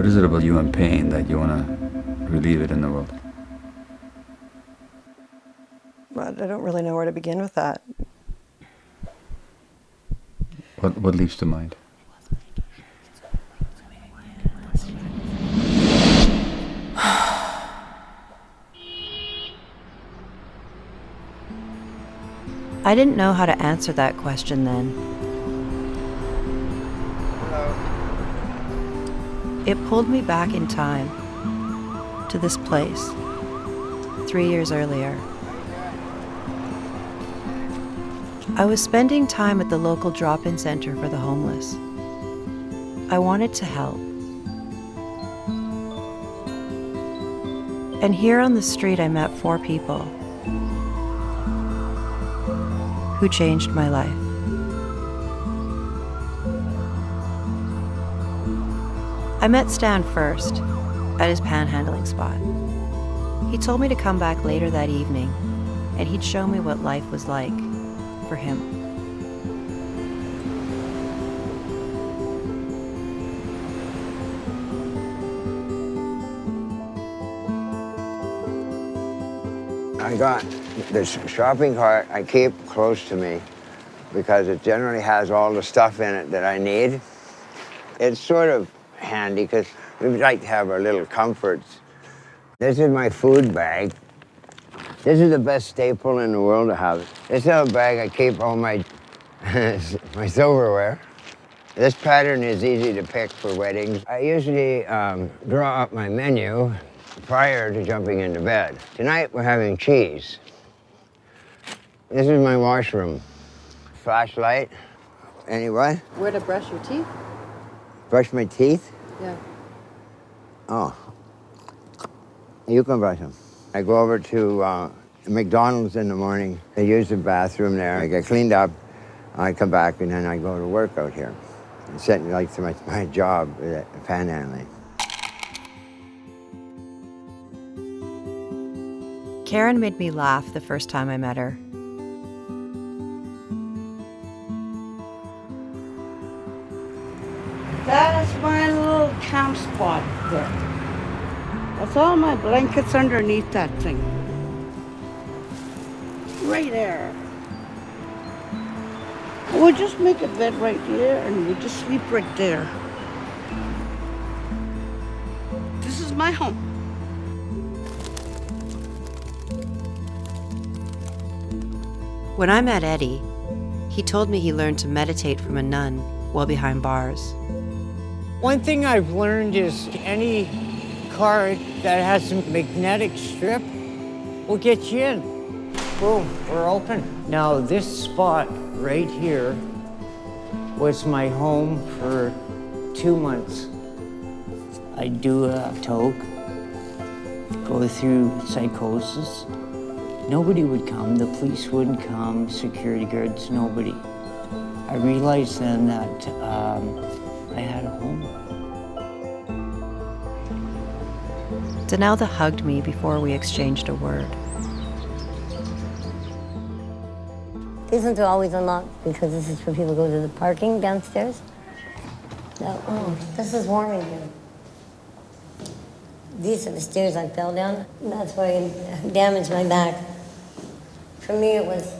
What is it about you and pain that you want to relieve it in the world? Well, I don't really know where to begin with that. What leaps to mind? I didn't know how to answer that question then. Hello. It pulled me back in time to this place 3 years earlier. I was spending time at the local drop-in center for the homeless. I wanted to help. And here on the street I met 4 people who changed my life. I met Stan first at his panhandling spot. He told me to come back later that evening and he'd show me what life was like for him. I got this shopping cart I keep close to me because it generally has all the stuff in it that I need. It's sort of handy because we like to have our little comforts. This is my food bag. This is the best staple in the world to have. This little bag I keep all my my silverware. This pattern is easy to pick for weddings. I usually draw up my menu prior to jumping into bed. Tonight we're having cheese. This is my washroom. Flashlight. Anyway? Where to brush your teeth? Brush my teeth? Yeah. Oh. You can brush them. I go over to McDonald's in the morning. I use the bathroom there. I get cleaned up. I come back and then I go to work out here. It's like my job at panhandling. Karen made me laugh the first time I met her. That is my little camp spot there. That's all my blankets underneath that thing. Right there. We'll just make a bed right here and we'll just sleep right there. This is my home. When I met Eddie, he told me he learned to meditate from a nun while behind bars. One thing I've learned is any car that has a magnetic strip will get you in. Boom, we're open. Now this spot right here was my home for 2 months. I'd do a toke, go through psychosis. Nobody would come, the police wouldn't come, security guards, nobody. I realized then that I had a home. Donalda hugged me before we exchanged a word. These ones are always unlocked because this is where people go to the parking downstairs. Oh, this is warm in here. These are the stairs I fell down. That's why I damaged my back. For me, it was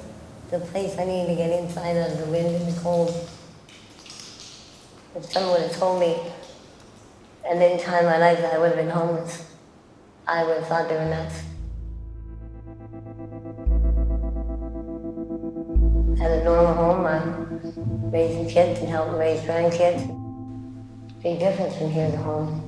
the place I needed to get inside out of the wind and the cold. If someone would have told me at any time in my life that I would have been homeless, I would have thought they were nuts. I had a normal home, I'm raising kids and helping raise grandkids. Big difference from here to home.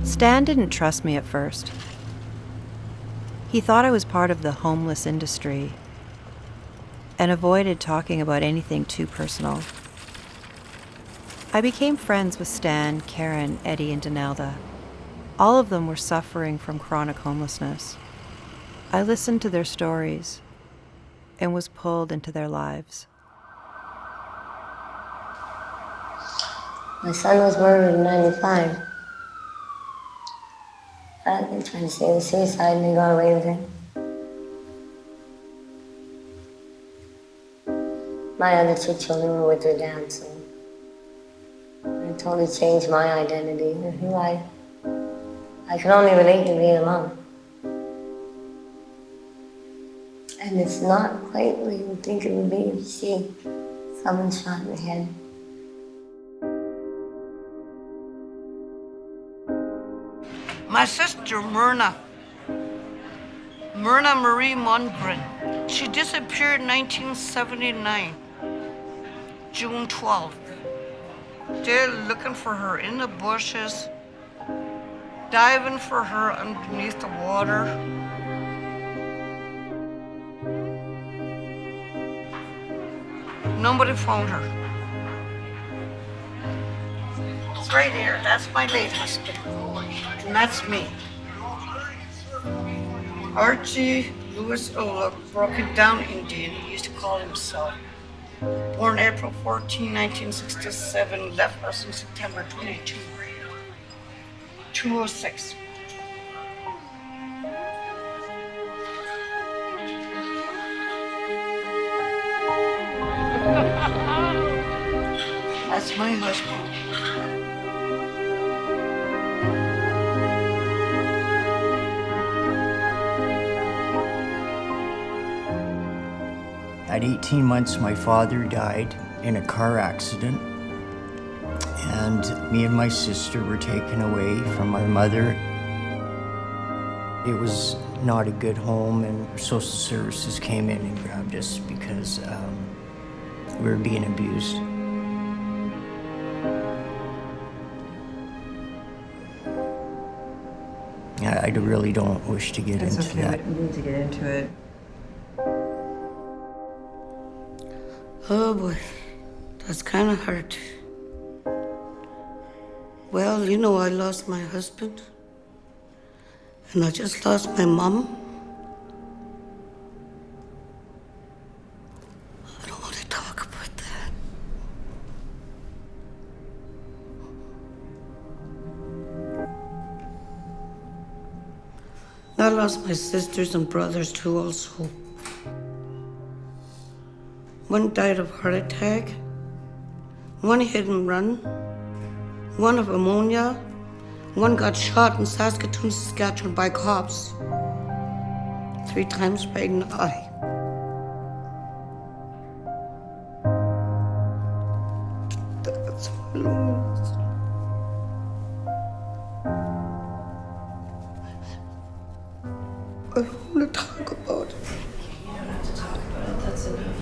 Stan didn't trust me at first. He thought I was part of the homeless industry and avoided talking about anything too personal. I became friends with Stan, Karen, Eddie, and Donalda. All of them were suffering from chronic homelessness. I listened to their stories and was pulled into their lives. My son was murdered in '95. I've been trying to say it was suicide and they got away with it. My other two children were with their dad, so it totally changed my identity and who I can only relate to being a mom. And it's not quite what you would think it would be if you see someone shot in the head. My sister, Myrna Marie Mundgren, she disappeared in 1979, June 12th. They're looking for her in the bushes, diving for her underneath the water. Nobody found her. It's right here. That's my late husband. And that's me. Archie Louis Ola, broken down Indian, he used to call himself. Born April 14, 1967, left us in September 22, 206. That's my husband. At 18 months, my father died in a car accident, and me and my sister were taken away from our mother. It was not a good home, and social services came in and grabbed us because we were being abused. I really don't wish to get into that. We need to get into it. Oh boy, that's kind of hard. Well, you know, I lost my husband, and I just lost my mom. I don't want to talk about that. I lost my sisters and brothers too also. One died of heart attack, one hit and run, one of ammonia, one got shot in Saskatoon, Saskatchewan by cops, 3 times right in the eye. That's my loneliness. I don't want to talk about it. You don't have to talk about it, that's enough.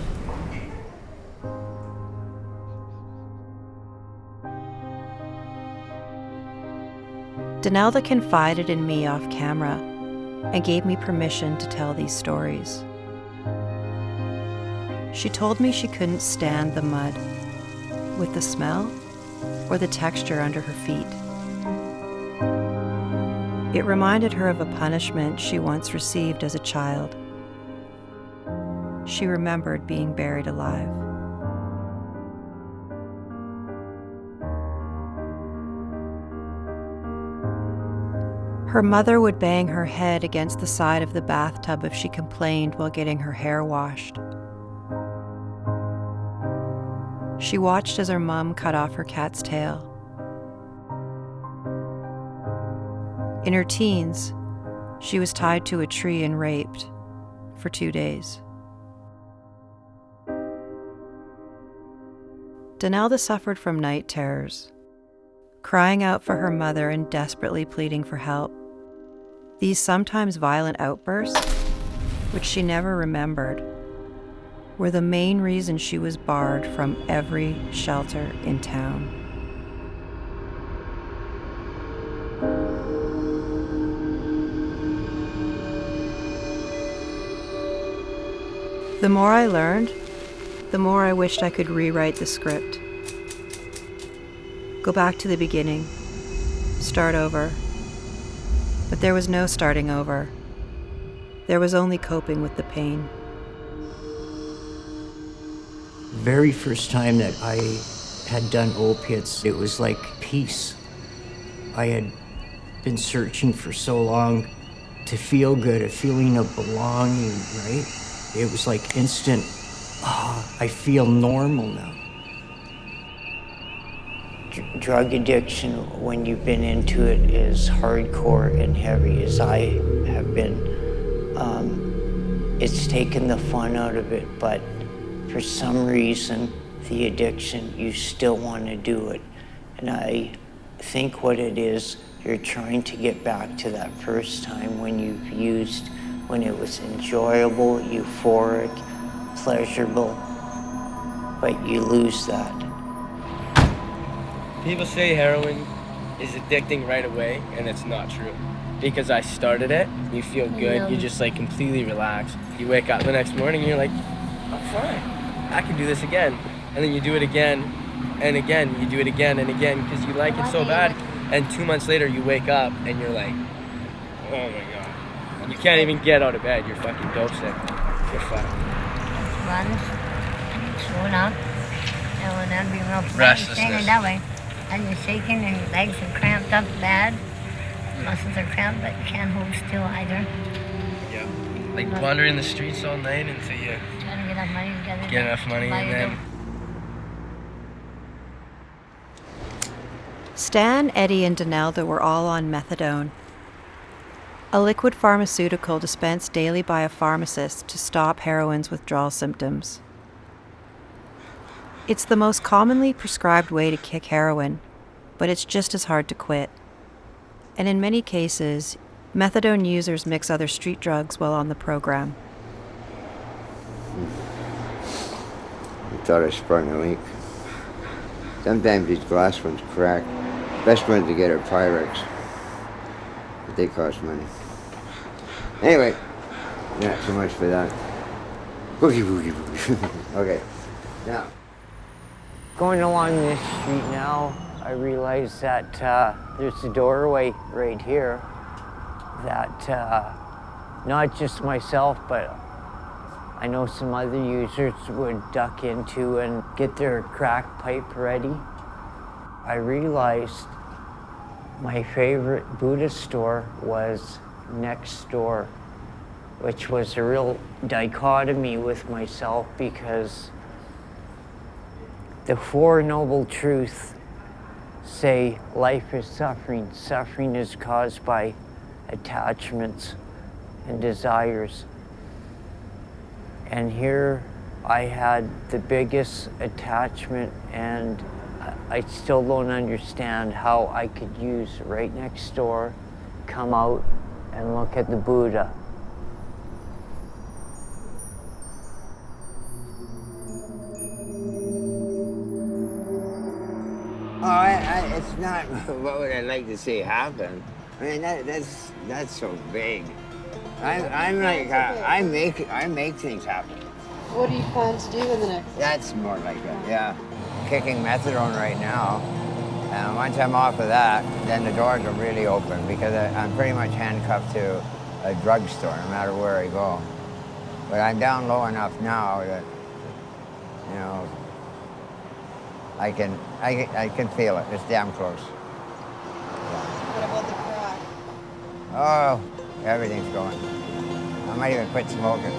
Danelda confided in me off camera and gave me permission to tell these stories. She told me she couldn't stand the mud, with the smell or the texture under her feet. It reminded her of a punishment she once received as a child. She remembered being buried alive. Her mother would bang her head against the side of the bathtub if she complained while getting her hair washed. She watched as her mom cut off her cat's tail. In her teens, she was tied to a tree and raped for 2 days. Danelda suffered from night terrors, crying out for her mother and desperately pleading for help. These sometimes violent outbursts, which she never remembered, were the main reason she was barred from every shelter in town. The more I learned, the more I wished I could rewrite the script. Go back to the beginning, start over. But there was no starting over. There was only coping with the pain. The very first time that I had done opiates, it was like peace. I had been searching for so long to feel good, a feeling of belonging, right? It was like instant I feel normal now. Drug addiction, when you've been into it, is hardcore and heavy as I have been. It's taken the fun out of it, but for some reason, the addiction, you still want to do it. And I think what it is, you're trying to get back to that first time when you've used, when it was enjoyable, euphoric, pleasurable, but you lose that. People say heroin is addicting right away, and it's not true. Because I started it, you feel good, you just like completely relax. You wake up the next morning and you're like, I'm fine, I can do this again. And then you do it again, and again, you do it again and again, because you like it so bad. And 2 months later you wake up and you're like, oh my God. And you can't even get out of bed, you're fucking dope sick. You're fucked. Runs, slow down, and when that'd be real fun, Restlessness. standing that way, and you're shaking and your legs are cramped up bad. Muscles are cramped, but you can't hold still either. Yeah. Like wandering the streets all night until you Trying to get enough money together. get enough money, and then Stan, Eddie, and Donalda were all on methadone, a liquid pharmaceutical dispensed daily by a pharmacist to stop heroin's withdrawal symptoms. It's the most commonly prescribed way to kick heroin, but it's just as hard to quit. And in many cases, methadone users mix other street drugs while on the program. I thought I sprung a leak. Sometimes these glass ones crack. Best ones to get are Pyrex, but they cost money. Anyway, not so much for that. Boogie, boogie, boogie. Okay, now. Going along this street now, I realize that there's a doorway right here that not just myself, but I know some other users would duck into and get their crack pipe ready. I realized my favorite Buddhist store was next door, which was a real dichotomy with myself because the Four Noble Truths say life is suffering. Suffering is caused by attachments and desires. And here I had the biggest attachment, and I still don't understand how I could use right next door, come out and look at the Buddha. Oh, it's not what would I like to see happen. I mean, that's so big. I'm like, I make things happen. What do you plan to do in the next? That's more like it, yeah. Kicking methadone right now. And once I'm off of that, then the doors will really open because I'm pretty much handcuffed to a drugstore no matter where I go. But I'm down low enough now that, you know, I can feel it. It's damn close. What about the crack? Oh, everything's going. I might even quit smoking.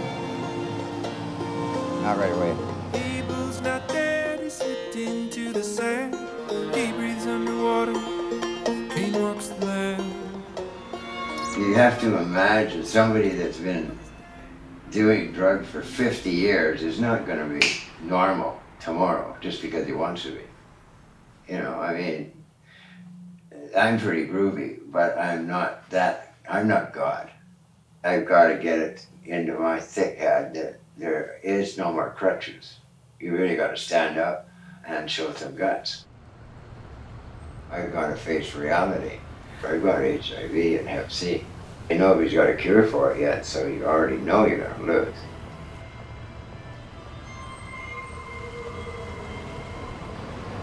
Not right away. Abel's not dead, he slipped into the sand. He breathes underwater, Cain walks the land. You have to imagine somebody that's been doing drugs for 50 years is not going to be normal tomorrow just because he wants to be. You know, I mean, I'm pretty groovy, but I'm not God. I've got to get it into my thick head that there is no more crutches. You really got to stand up and show some guts. I've got to face reality. I've got HIV and Hep C. Nobody's got a cure for it yet, so you already know you're going to lose.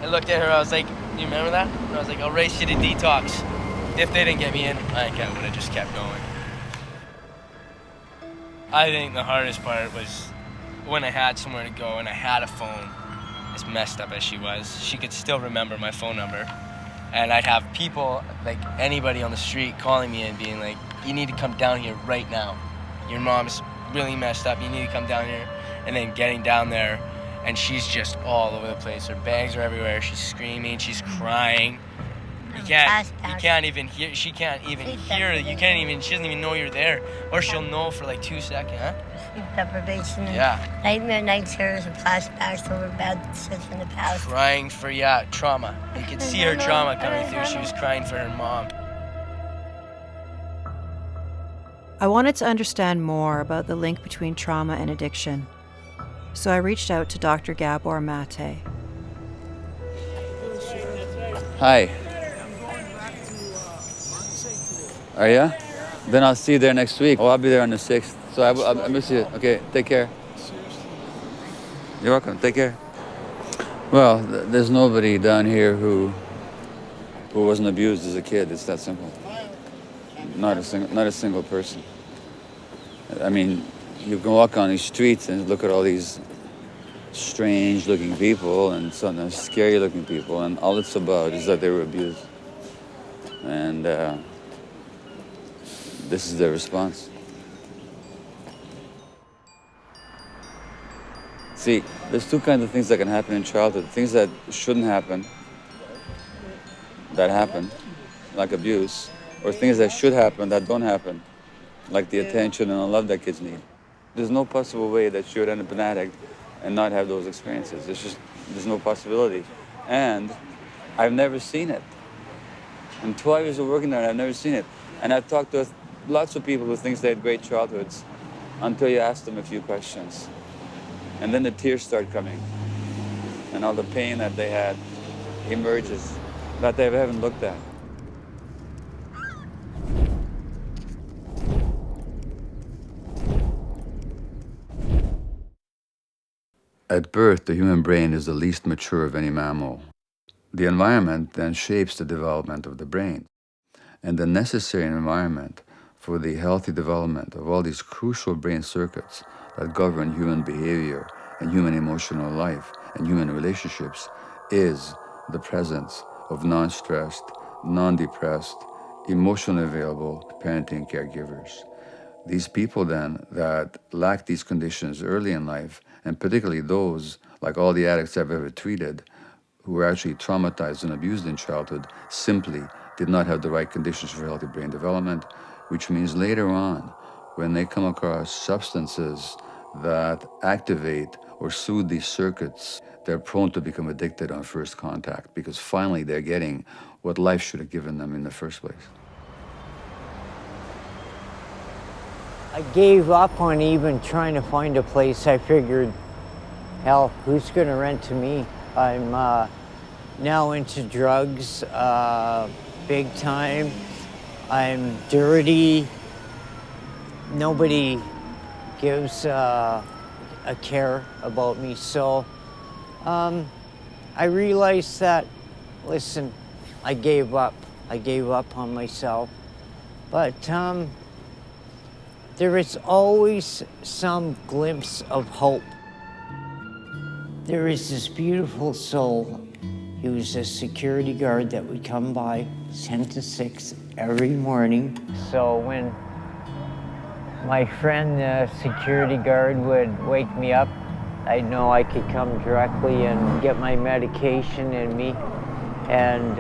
I looked at her, I was like, you remember that? And I was like, I'll race you to detox. If they didn't get me in, I would have just kept going. I think the hardest part was when I had somewhere to go and I had a phone. As messed up as she was, she could still remember my phone number. And I'd have people, like anybody on the street, calling me and being like, you need to come down here right now. Your mom's really messed up, you need to come down here. and then getting down there, and she's just all over the place. Her bags are everywhere. She's screaming. She's crying. You can't even hear. She can't even hear. You can't even. She doesn't even know you're there, or she'll know for like 2 seconds. Huh? Sleep deprivation. Yeah. Nightmare, night terrors, and flashbacks over bad decisions in the past. Crying for trauma. You could see her trauma coming through. She was crying for her mom. I wanted to understand more about the link between trauma and addiction, so I reached out to Dr. Gabor Maté. Hi. Are ya? Then I'll see you there next week. Oh, I'll be there on the 6th. So I'll miss you. Okay, take care. You're welcome. Take care. Well, there's nobody down here who wasn't abused as a kid. It's that simple. Not a single person. I mean, you can walk on these streets and look at all these strange-looking people and sometimes scary-looking people, and all it's about is that they were abused. And this is their response. See, there's two kinds of things that can happen in childhood. Things that shouldn't happen, that happen, like abuse, or things that should happen that don't happen, like the attention and the love that kids need. There's no possible way that you would end up an addict and not have those experiences. There's no possibility. And I've never seen it. In 12 years of working there, I've never seen it. And I've talked to lots of people who think they had great childhoods until you ask them a few questions. And then the tears start coming. And all the pain that they had emerges that they haven't looked at. At birth, the human brain is the least mature of any mammal. The environment then shapes the development of the brain. And the necessary environment for the healthy development of all these crucial brain circuits that govern human behavior and human emotional life and human relationships is the presence of non-stressed, non-depressed, emotionally available parenting caregivers. These people then that lack these conditions early in life, and particularly those, like all the addicts I've ever treated, who were actually traumatized and abused in childhood, simply did not have the right conditions for healthy brain development, which means later on, when they come across substances that activate or soothe these circuits, they're prone to become addicted on first contact, because finally they're getting what life should have given them in the first place. I gave up on even trying to find a place. I figured, hell, who's going to rent to me? I'm now into drugs big time. I'm dirty. Nobody gives a care about me. So I realized that, listen, I gave up. I gave up on myself. But there is always some glimpse of hope. There is this beautiful soul. He was a security guard that would come by 10 to 6 every morning. So when my friend, the security guard, would wake me up, I know I could come directly and get my medication in me, and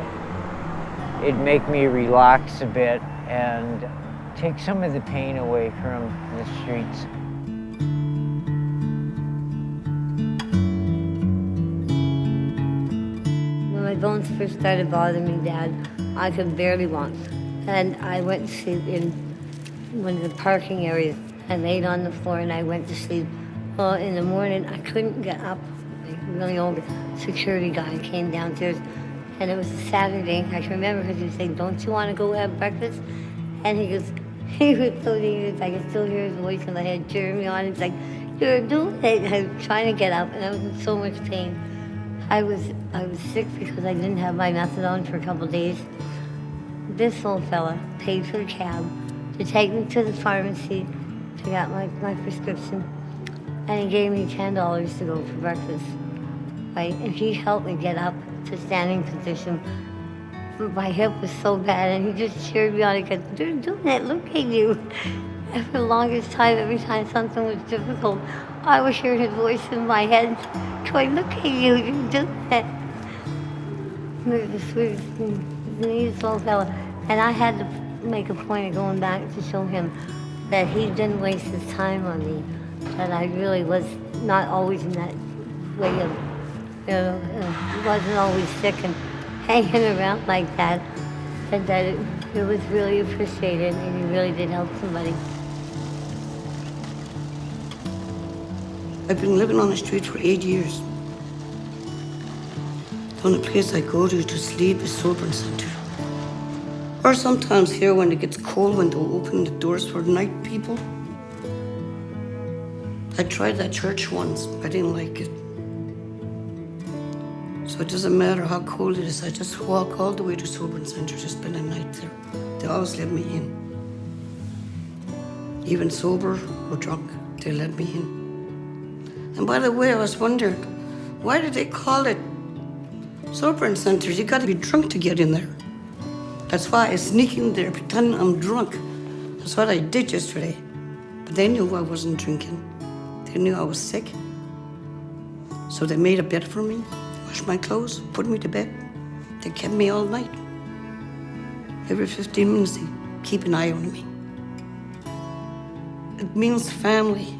it'd make me relax a bit and take some of the pain away from the streets. When my bones first started bothering me, Dad, I could barely walk. And I went to sleep in one of the parking areas. I laid on the floor and I went to sleep. Well, in the morning, I couldn't get up. A really old security guy came downstairs, and it was a Saturday. I can remember because he was saying, "Don't you want to go have breakfast?" And he was so dangerous. I could still hear his voice because I had Jeremy on. It's like, "You're doing it." I was trying to get up, and I was in so much pain. I was sick because I didn't have my methadone for a couple of days. This old fella paid for the cab to take me to the pharmacy to get my prescription, and he gave me $10 to go for breakfast, right? And he helped me get up to standing position. My hip was so bad, and he just cheered me on. He goes, "You're doing it, look at you." And for the longest time, every time something was difficult, I would hear his voice in my head going, look at you, you did that. He was the sweetest, neatest little fella. And I had to make a point of going back to show him that he didn't waste his time on me, that I really was not always in that way of, wasn't always sick and hanging around like that, and that it was really appreciated and he really did help somebody. I've been living on the street for 8 years. The only place I go to sleep is Sobering Center. Or sometimes here when it gets cold, when they open the doors for night people. I tried that church once, I didn't like it. So it doesn't matter how cold it is, I just walk all the way to Sobering Center to spend a night there. They always let me in. Even sober or drunk, they let me in. And by the way, I was wondering, why did they call it Sobering Center? You gotta be drunk to get in there. That's why I sneak in there, pretending I'm drunk. That's what I did yesterday. But they knew I wasn't drinking. They knew I was sick. So they made a bed for me, washed my clothes, put me to bed. They kept me all night. Every 15 minutes, they keep an eye on me. It means family.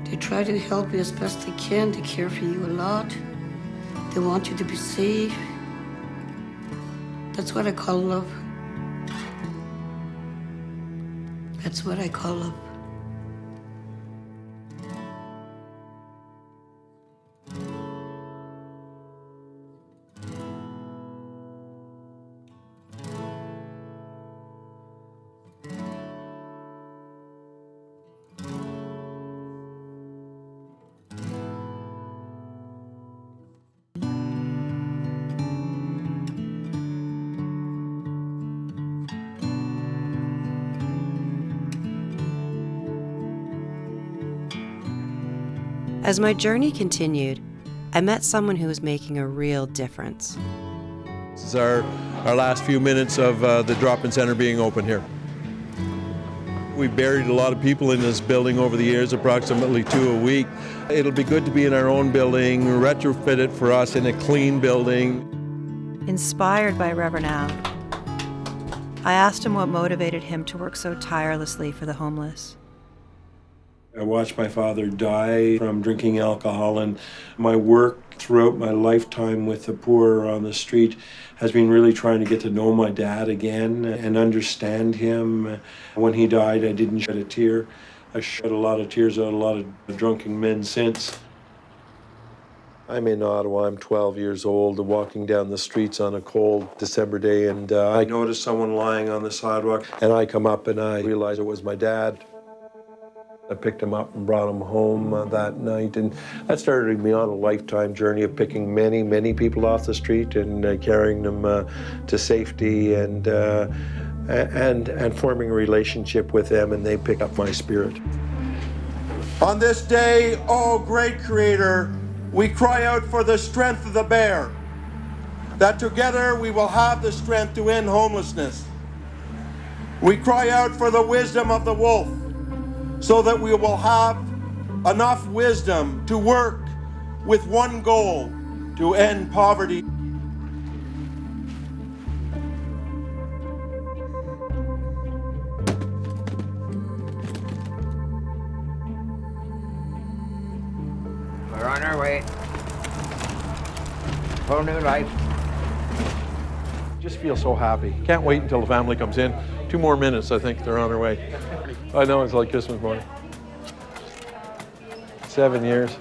They try to help you as best they can. They care for you a lot. They want you to be safe. That's what I call love. That's what I call love. As my journey continued, I met someone who was making a real difference. This is our last few minutes of the drop-in center being open here. We buried a lot of people in this building over the years, approximately 2 a week. It'll be good to be in our own building, retrofit it for us in a clean building. Inspired by Reverend Al, I asked him what motivated him to work so tirelessly for the homeless. I watched my father die from drinking alcohol, and my work throughout my lifetime with the poor on the street has been really trying to get to know my dad again and understand him. When he died, I didn't shed a tear. I shed a lot of tears out a lot of drunken men since. I'm in Ottawa, I'm 12 years old, walking down the streets on a cold December day, and I noticed someone lying on the sidewalk, and I come up and I realized it was my dad. I picked him up and brought him home that night, and that started me on a lifetime journey of picking many, many people off the street and carrying them to safety and forming a relationship with them, and they pick up my spirit. On this day, oh great Creator, we cry out for the strength of the bear, that together we will have the strength to end homelessness. We cry out for the wisdom of the wolf, so that we will have enough wisdom to work with one goal, to end poverty. We're on our way. Whole new life. Just feel so happy. Can't wait until the family comes in. 2 more minutes, I think they're on their way. I know, it's like Christmas morning. 7 years.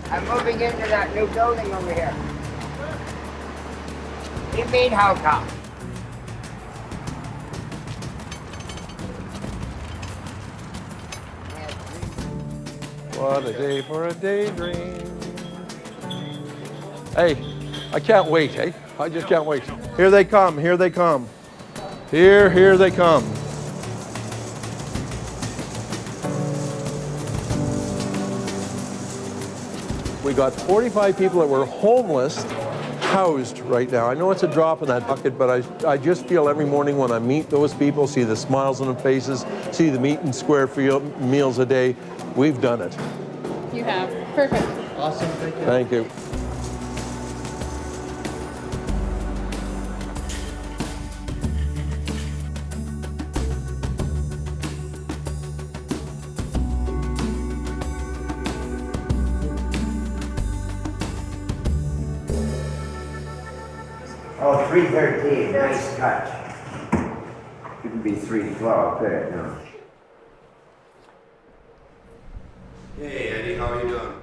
I'm moving into that new building over here. You mean how come? What a day for a daydream. Hey, I can't wait, hey? I just can't wait. Here they come, here they come. Here they come. We got 45 people that were homeless housed right now. I know it's a drop in that bucket, but I just feel every morning when I meet those people, see the smiles on their faces, see them eating square meals a day, we've done it. You have. Perfect. Awesome. Thank you. Oh, 313, nice touch. Couldn't be 312, could it? No. Hey, Eddie, how are you doing?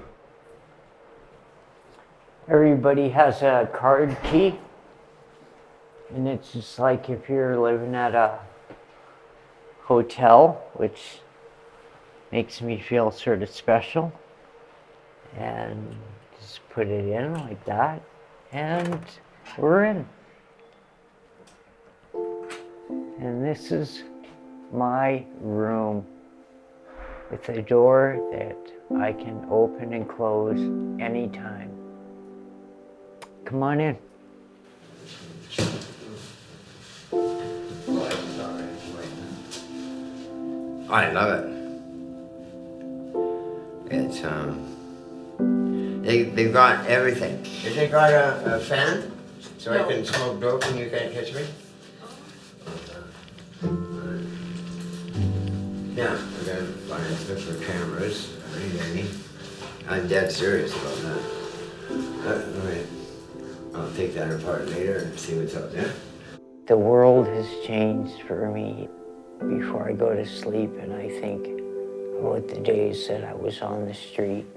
Everybody has a card key, and it's just like if you're living at a hotel, which makes me feel sort of special, and just put it in like that, and we're in. And this is my room with a door that I can open and close anytime. Come on in. I love it. It's they've got everything. Has they got a fan so I can smoke dope and you can't catch me? Yeah, I got to buy a stuff for cameras. I'm dead serious about that. Wait, I'll take that apart later and see what's up there. The world has changed for me. Before I go to sleep and I think about the days that I was on the street,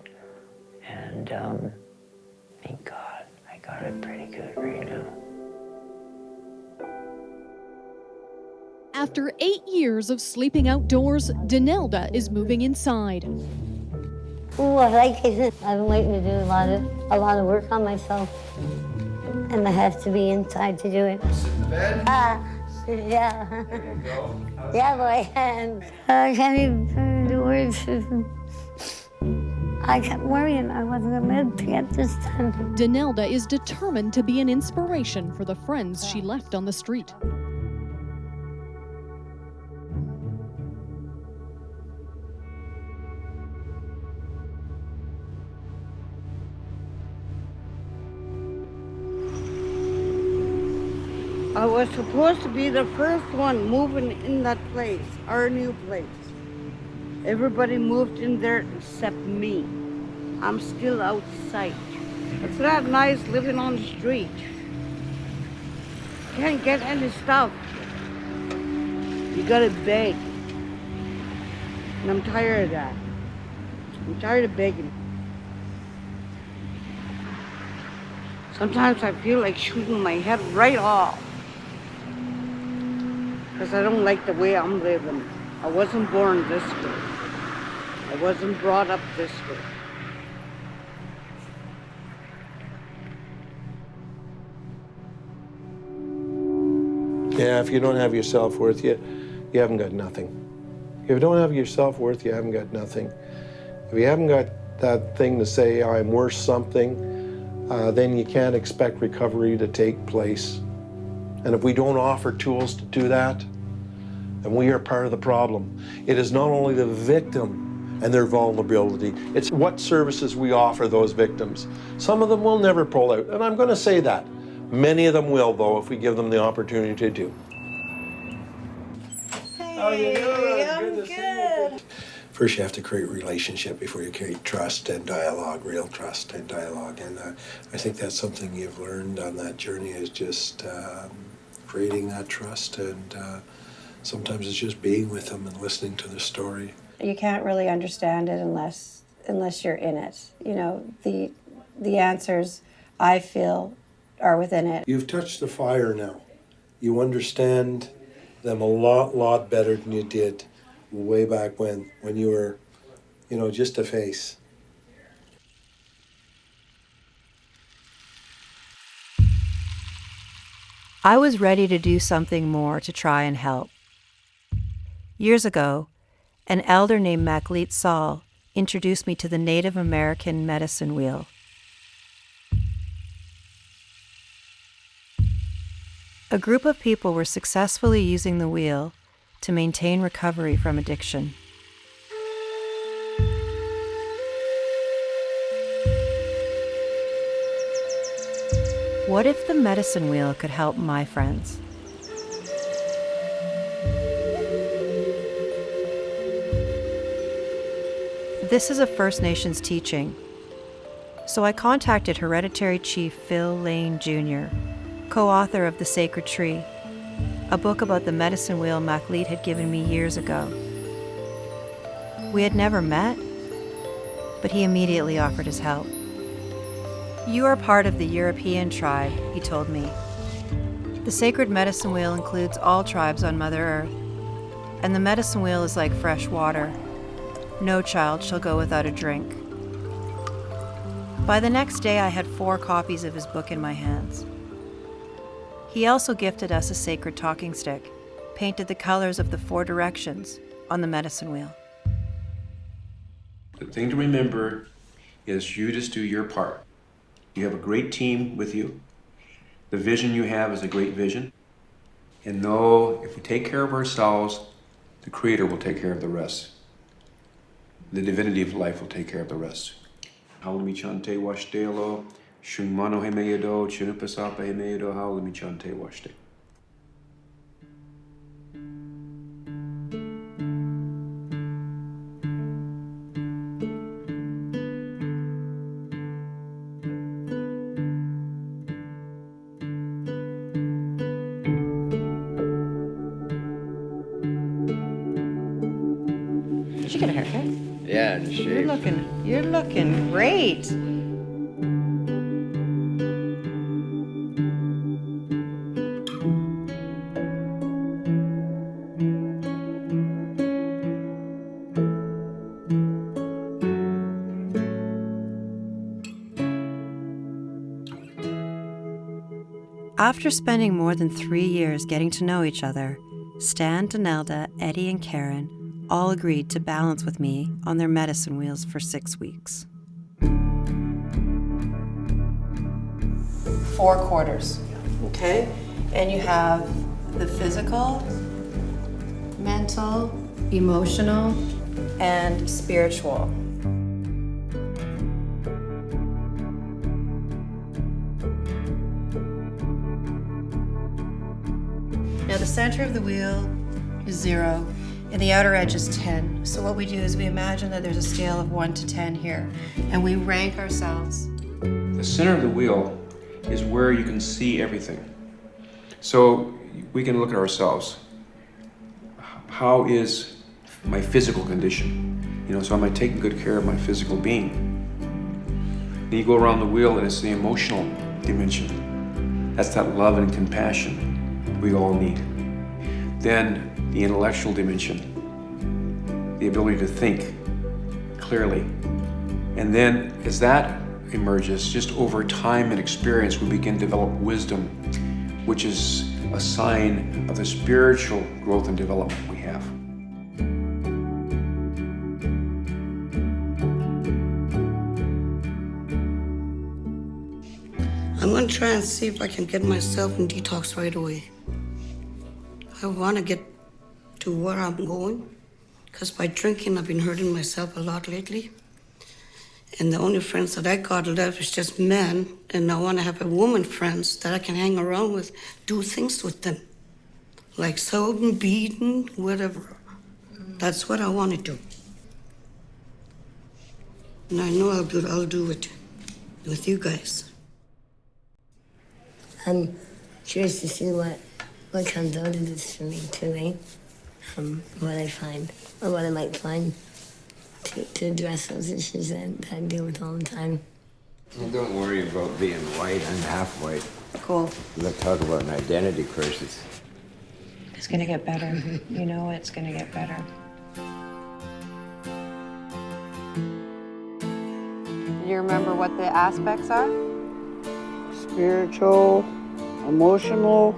and thank God I got it pretty good right now. After 8 years of sleeping outdoors, Donelda is moving inside. Ooh, I like it. I've been waiting to do a lot of work on myself, and I have to be inside to do it. Sit in the bed? Yeah. There you go. Yeah, boy. And I can't even do words. I kept worrying I wasn't meant to get this done. Donelda is determined to be an inspiration for the friends she left on the street. I was supposed to be the first one moving in that place, our new place. Everybody moved in there except me. I'm still outside. It's not nice living on the street. Can't get any stuff. You gotta beg. And I'm tired of that. I'm tired of begging. Sometimes I feel like shooting my head right off. Because I don't like the way I'm living. I wasn't born this way. I wasn't brought up this way. Yeah, if you don't have your self-worth, you haven't got nothing. If you don't have your self-worth, you haven't got nothing. If you haven't got that thing to say, I'm worth something, then you can't expect recovery to take place. And if we don't offer tools to do that, then we are part of the problem. It is not only the victim and their vulnerability, it's what services we offer those victims. Some of them will never pull out, and I'm going to say that. Many of them will, though, if we give them the opportunity to do. Hey, I'm good. First, you have to create relationship before you create trust and dialogue, real trust and dialogue. And I think that's something you've learned on that journey is just creating that trust. And sometimes it's just being with them and listening to their story. You can't really understand it unless you're in it. You know, the answers, I feel, are within it. You've touched the fire now. You understand them a lot better than you did way back when you were, just a face. I was ready to do something more to try and help. Years ago, an elder named Maklit Saul introduced me to the Native American medicine wheel. A group of people were successfully using the wheel to maintain recovery from addiction. What if the medicine wheel could help my friends? This is a First Nations teaching, so I contacted Hereditary Chief Phil Lane Jr., co-author of The Sacred Tree, a book about the medicine wheel Macleod had given me years ago. We had never met, but he immediately offered his help. You are part of the European tribe, he told me. The sacred medicine wheel includes all tribes on Mother Earth, and the medicine wheel is like fresh water. No child shall go without a drink. By the next day, I had 4 copies of his book in my hands. He also gifted us a sacred talking stick, painted the colors of the 4 directions on the medicine wheel. The thing to remember is you just do your part. You have a great team with you. The vision you have is a great vision. And know if we take care of ourselves, the Creator will take care of the rest. The divinity of life will take care of the rest. Haulimi chante washtelo, shungmano hemeyedo, chinupasapa hemeyedo, haulimi chante washte. Did you get a haircut? Yeah, just You're looking great. After spending more than 3 years getting to know each other, Stan, Donelda, Eddie, and Karen all agreed to balance with me on their medicine wheels for 6 weeks. 4 quarters, okay? And you have the physical, mental, emotional, and spiritual. Now the center of the wheel is 0, and the outer edge is 10. So what we do is we imagine that there's a scale of 1 to 10 here, and we rank ourselves. The center of the wheel is where you can see everything. So we can look at ourselves. How is my physical condition? So am I taking good care of my physical being? Then you go around the wheel and it's the emotional dimension. That's that love and compassion we all need. Then the intellectual dimension, the ability to think clearly. And then as that emerges, just over time and experience, we begin to develop wisdom, which is a sign of the spiritual growth and development we have. I'm gonna try and see if I can get myself in detox right away. I wanna get to where I'm going, because by drinking I've been hurting myself a lot lately. And the only friends that I got left is just men, and I wanna have a woman friends that I can hang around with, do things with them. Like sewing, beading, whatever. That's what I wanna do. And I know I'll do it with you guys. I'm curious to see what comes out of this for me too, what I find, or what I might find to address those issues that I deal with all the time. Well, don't worry about being white. I'm half white. Cool. Let's talk about an identity crisis. It's gonna get better. You know it's gonna get better. You remember what the aspects are? Spiritual, emotional,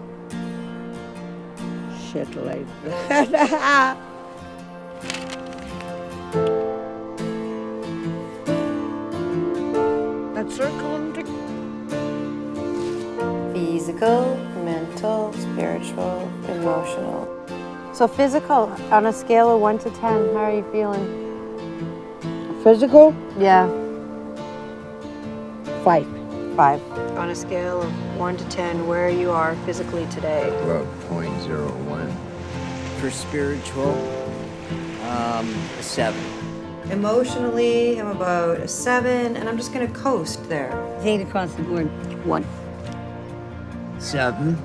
shit like that. That circle. Physical, mental, spiritual, emotional. So physical, on a scale of 1 to 10, how are you feeling? Physical? Yeah. 5. 5. On a scale of 1 to 10, where you are physically today? About 0.01. For spiritual, a 7. Emotionally, I'm about a 7, and I'm just gonna coast there. 8 across the board. 1. 7.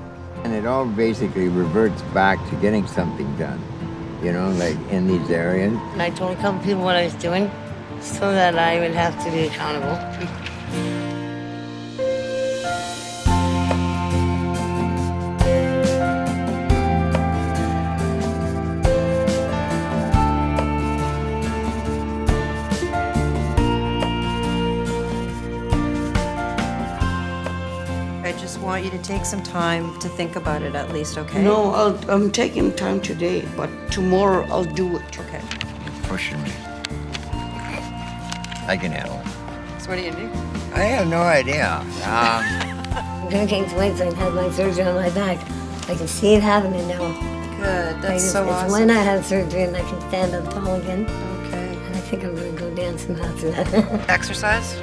And it all basically reverts back to getting something done, you know, like in these areas. And I told a couple people what I was doing so that I would have to be accountable. I just want you to take some time to think about it at least, okay? No, I'm taking time today, but tomorrow I'll do it. Okay. Pushing me. I can handle it. So what are you gonna do? I have no idea. Drinking twice, I've had my surgery on my back. I can see it happening now. Good, that's so It's awesome. when I have surgery and I can stand up tall again. Okay. And I think I'm gonna go dancing after that. Exercise?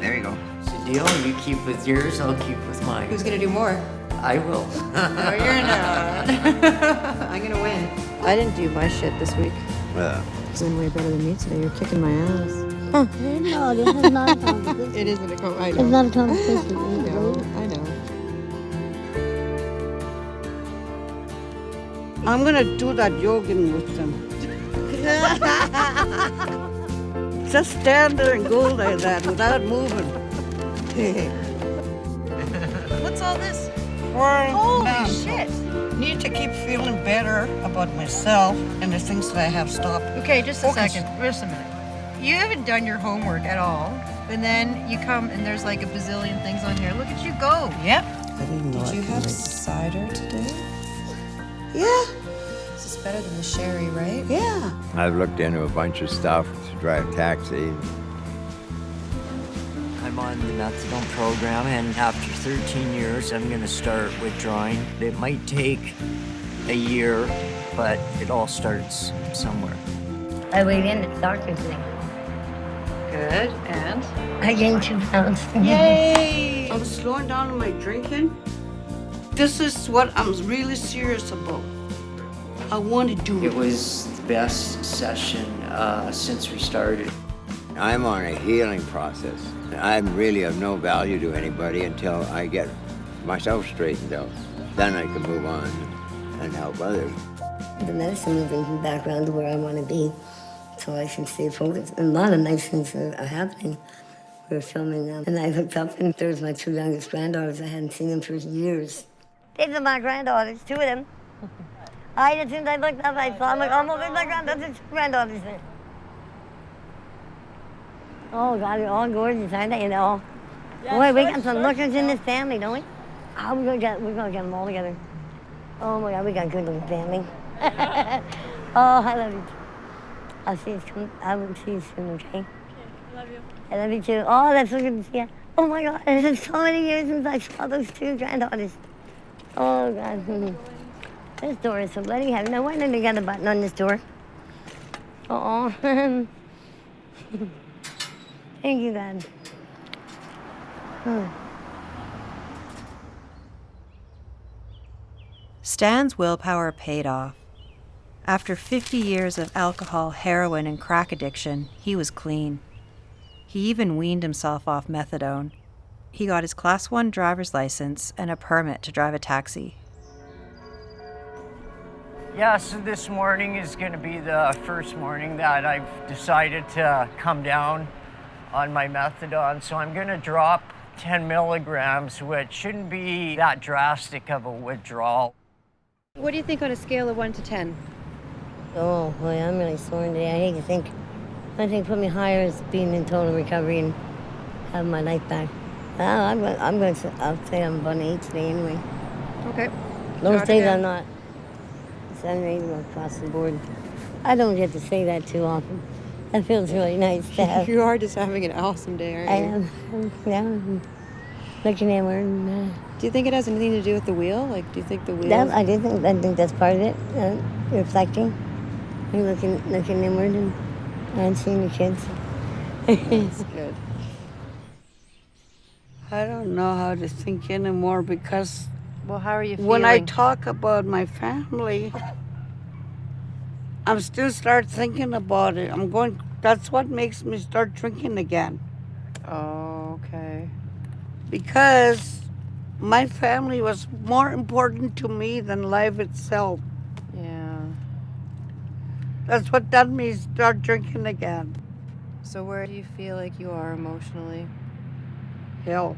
There you go. It's a deal. You keep with yours, I'll keep with mine. Who's gonna do more? I will. No, you're not. I'm gonna win. I didn't do my shit this week. Yeah. You're doing way better than me today. You're kicking my ass. No, this is not a competition. It isn't a I It's know. not a competition. I know. I'm gonna do that jogging with them. Just stand there and go like that without moving. What's all this? Holy shit. Need to keep feeling better about myself and the things that I have stopped. Okay, just a Focus. second. Just a minute. You haven't done your homework at all. And then you come and there's like a bazillion things on here. Look at you go. Yep. Did you have cider today? Yeah, This is better than the sherry, right? yeah. I've looked into a bunch of stuff to drive taxi. I'm on the methadone program, and after 13 years, I'm going to start withdrawing. It might take a year, but it all starts somewhere. I weighed in at the doctor today. Good. And? I gained 2 pounds. Yay! I'm slowing down on my drinking. This is what I'm really serious about. I want to do It it. was the best session since we started. I'm on a healing process. I'm really of no value to anybody until I get myself straightened out. Then I can move on and help others. The medicine will bring me back around to where I want to be so I can stay focused. And a lot of nice things are happening. We're filming them. And I looked up and there's my 2 youngest granddaughters. I hadn't seen them for years. These are my granddaughters, 2 of them. As soon as I looked up, I saw them. Oh, there's my granddaughters there. Oh, God, they're all gorgeous, aren't they? You know. Boy, we got some lookers in this family, don't we? Oh, we're gonna get them all together. Oh my God, we got a good little family. Oh, I love you. I will see you soon, okay? I love you. I love you too. Oh, that's so good to see you. Oh my God, it's been so many years since I saw those 2 granddaughters. Oh God. This door is so bloody heavy. Now, why didn't they get a button on this door? Oh. Thank you, God. Stan's willpower paid off. After 50 years of alcohol, heroin, and crack addiction, he was clean. He even weaned himself off methadone. He got his Class 1 driver's license and a permit to drive a taxi. Yeah, so this morning is going to be the first morning that I've decided to come down on my methadone. So I'm going to drop 10 milligrams, which shouldn't be that drastic of a withdrawal. What do you think on a scale of 1 to 10? Oh, boy, I'm really sore today. I hate to think. I think put me higher is being in total recovery and having my life back. I'll say I'm about an 8 today anyway. Okay. Those days I'm not. 7 or 8 across the board. I don't get to say that too often. That feels really nice to have. You are just having an awesome day, aren't you? I am. Yeah. looking inward. Do you think it has anything to do with the wheel? Like, do you think the wheel? That, I think that's part of it. Reflecting, and looking inward, and seeing the kids. That's good. I don't know how to think anymore because Well, how are you feeling? when I talk about my family, I'm still start thinking about it. That's what makes me start drinking again. Oh, okay. Because my family was more important to me than life itself. Yeah. That's what done me start drinking again. So where do you feel like you are emotionally? Hell.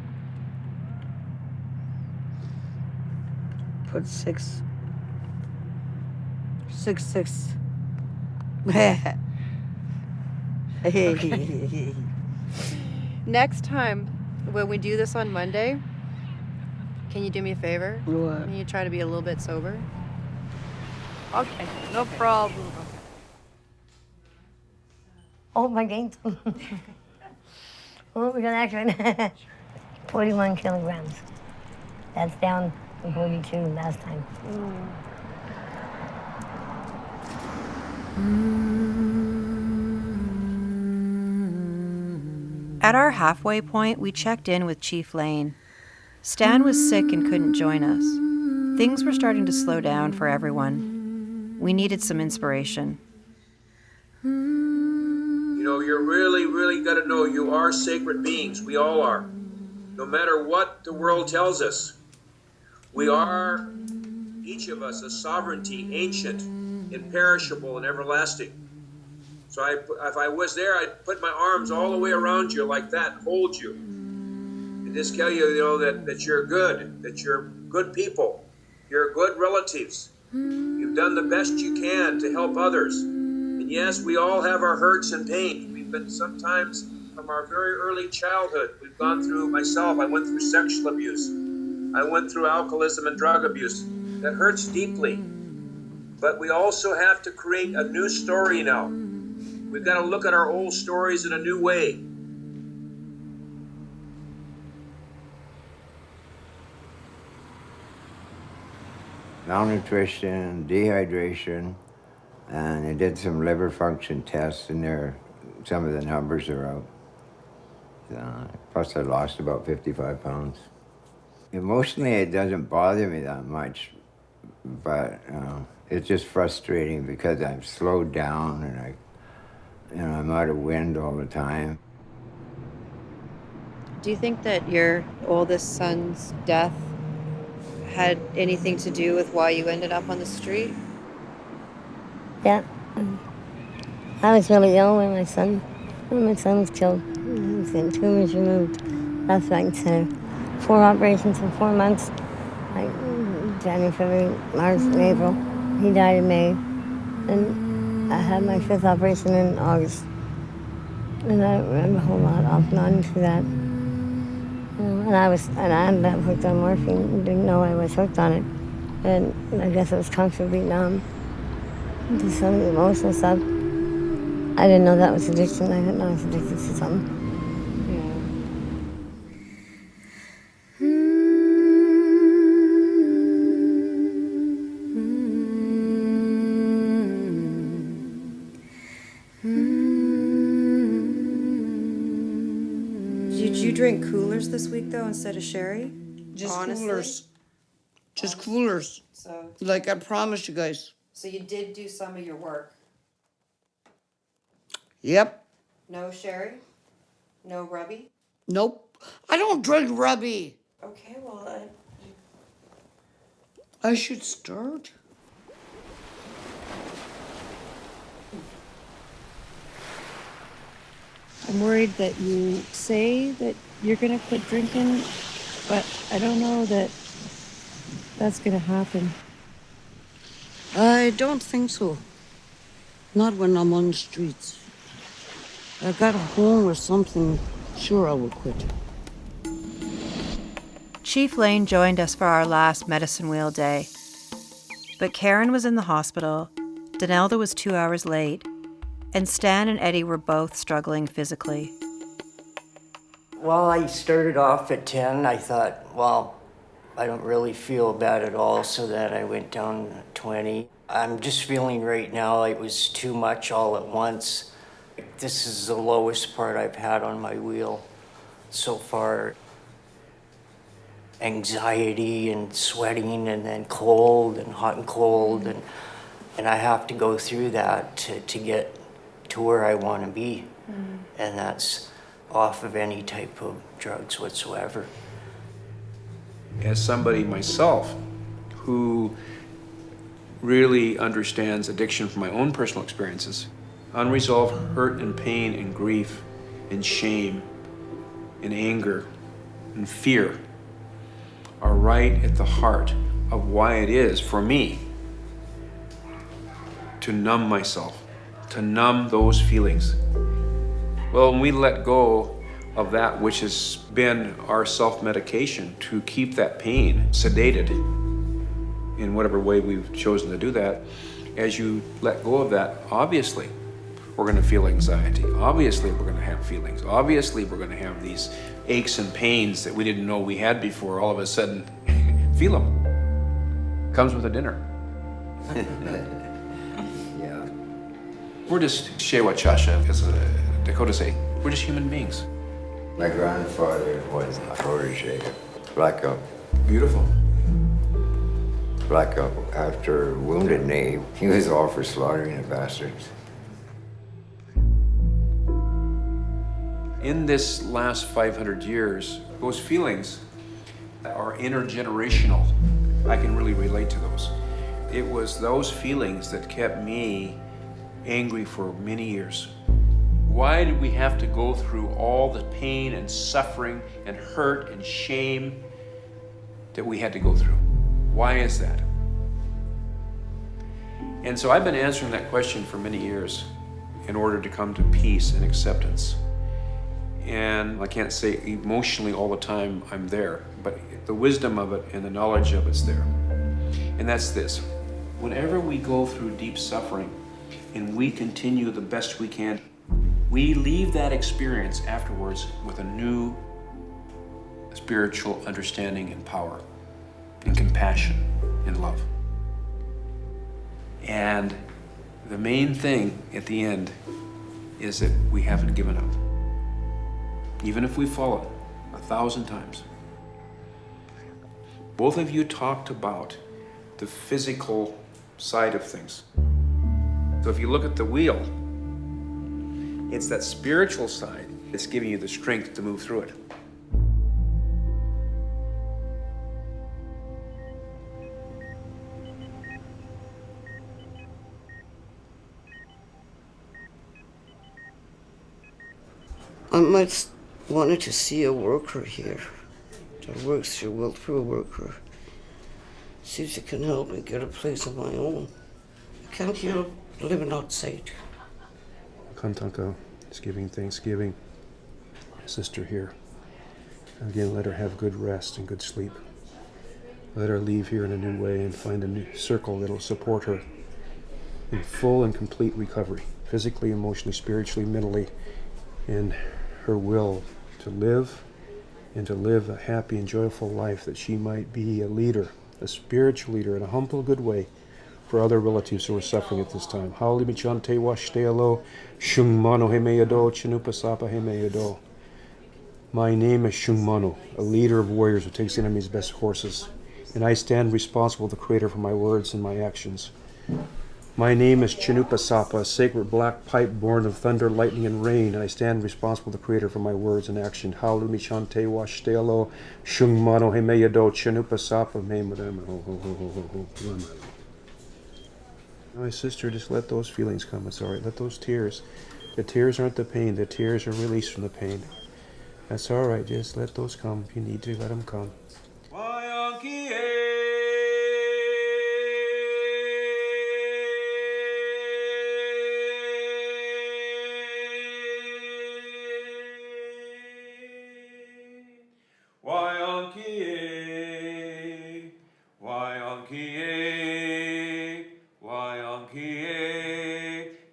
Put 6. 6. Okay. Next time, when we do this on Monday, can you do me a favor? What? Can you try to be a little bit sober? Okay, no problem. Oh, my gains. Oh, we got accurate. 41 kilograms. That's down from 42 last time. At our halfway point, we checked in with Chief Lane. Stan was sick and couldn't join us. Things were starting to slow down for everyone. We needed some inspiration. You know, you're really got to know you are sacred beings. We all are. No matter what the world tells us, we are, each of us, a sovereignty, ancient, imperishable, and everlasting. So if I was there, I'd put my arms all the way around you like that and hold you. And just tell you, that you're good, that you're good people, you're good relatives. You've done the best you can to help others. And yes, we all have our hurts and pains. We've been sometimes from our very early childhood. We've gone through, myself, I went through sexual abuse. I went through alcoholism and drug abuse. That hurts deeply. But we also have to create a new story now. We've got to look at our old stories in a new way. Malnutrition, dehydration, and I did some liver function tests, and some of the numbers are out. Plus I lost about 55 pounds. Emotionally, it doesn't bother me that much, but it's just frustrating because I'm slowed down and I'm out of wind all the time. Do you think that your oldest son's death had anything to do with why you ended up on the street? Yeah. I was really ill when my son was killed. He was getting tumors removed left, right, and center. 4 operations in 4 months. Like January, February, March, and April. He died in May. And I had my 5th operation in August. And I don't remember a whole lot off and on to that. And I ended up hooked on morphine. Didn't know I was hooked on it. And I guess it was comfortably numb to some emotional stuff. I didn't know that was addiction. I didn't know I was addicted to something. Did you drink coolers this week, though, instead of sherry? Just Honestly? coolers. Just coolers. So, Like I promised you guys. so you did do some of your work. Yep. No sherry? No rubby? Nope. I don't drink rubby. Okay, well, I should start. I'm worried that you say that you're going to quit drinking, but I don't know that that's going to happen. I don't think so. Not when I'm on the streets. I got a home or something. Sure, I will quit. Chief Lane joined us for our last medicine wheel day. But Karen was in the hospital, Donelda was 2 hours late, and Stan and Eddie were both struggling physically. Well, I started off at 10. I thought, well, I don't really feel bad at all, so that I went down to 20. I'm just feeling right now it was too much all at once. This is the lowest part I've had on my wheel so far. Anxiety and sweating and then cold and hot and cold, and I have to go through that to get to where I want to be. And that's off of any type of drugs whatsoever. As somebody myself who really understands addiction from my own personal experiences, unresolved hurt and pain and grief and shame and anger and fear are right at the heart of why it is for me to numb myself, to numb those feelings. Well, when we let go of that which has been our self-medication to keep that pain sedated in whatever way we've chosen to do that, as you let go of that, obviously we're going to feel anxiety. Obviously we're going to have feelings. Obviously we're going to have these aches and pains that we didn't know we had before. All of a sudden, feel them. Comes with a dinner. Yeah. We're just Shewachasha, as the Dakota say. We're just human beings. My grandfather was a protege, blackout. Beautiful. Blackout after Wounded Knee. He was all for slaughtering the bastards. In this last 500 years, those feelings are intergenerational. I can really relate to those. It was those feelings that kept me angry for many years. Why did we have to go through all the pain and suffering and hurt and shame that we had to go through? Why is that? And so I've been answering that question for many years in order to come to peace and acceptance. And I can't say emotionally all the time I'm there, but the wisdom of it and the knowledge of it's there. And that's this: whenever we go through deep suffering and we continue the best we can, we leave that experience afterwards with a new spiritual understanding and power and compassion and love. And the main thing at the end is that we haven't given up. Even if we fall 1,000 times. Both of you talked about the physical side of things. So if you look at the wheel, it's that spiritual side that's giving you the strength to move through it. I might wanted to see a worker here that works here, welfare worker. See if she can help me get a place of my own. I can't help living outside. Kantanka is giving Thanksgiving. Sister here. Again, let her have good rest and good sleep. Let her leave here in a new way and find a new circle that'll support her in full and complete recovery, physically, emotionally, spiritually, mentally, in her will to live and to live a happy and joyful life, that she might be a leader, a spiritual leader in a humble, good way for other relatives who are suffering at this time. Hauli michante washtealo, shungmano hemeyado, chinupasapa hemeyado. My name is Shungmano, a leader of warriors who takes the enemy's best horses, and I stand responsible to the Creator for my words and my actions. My name is Chinupasapa, a sacred black pipe born of thunder, lightning, and rain, and I stand responsible to the Creator for my words and action. Haulu michante washtelo, shungmano hemeyado, Chinupasapa memadam. My sister, just let those feelings come. It's all right. Let those tears. The tears aren't the pain. The tears are released from the pain. That's all right. Just let those come. If you need to, let them come.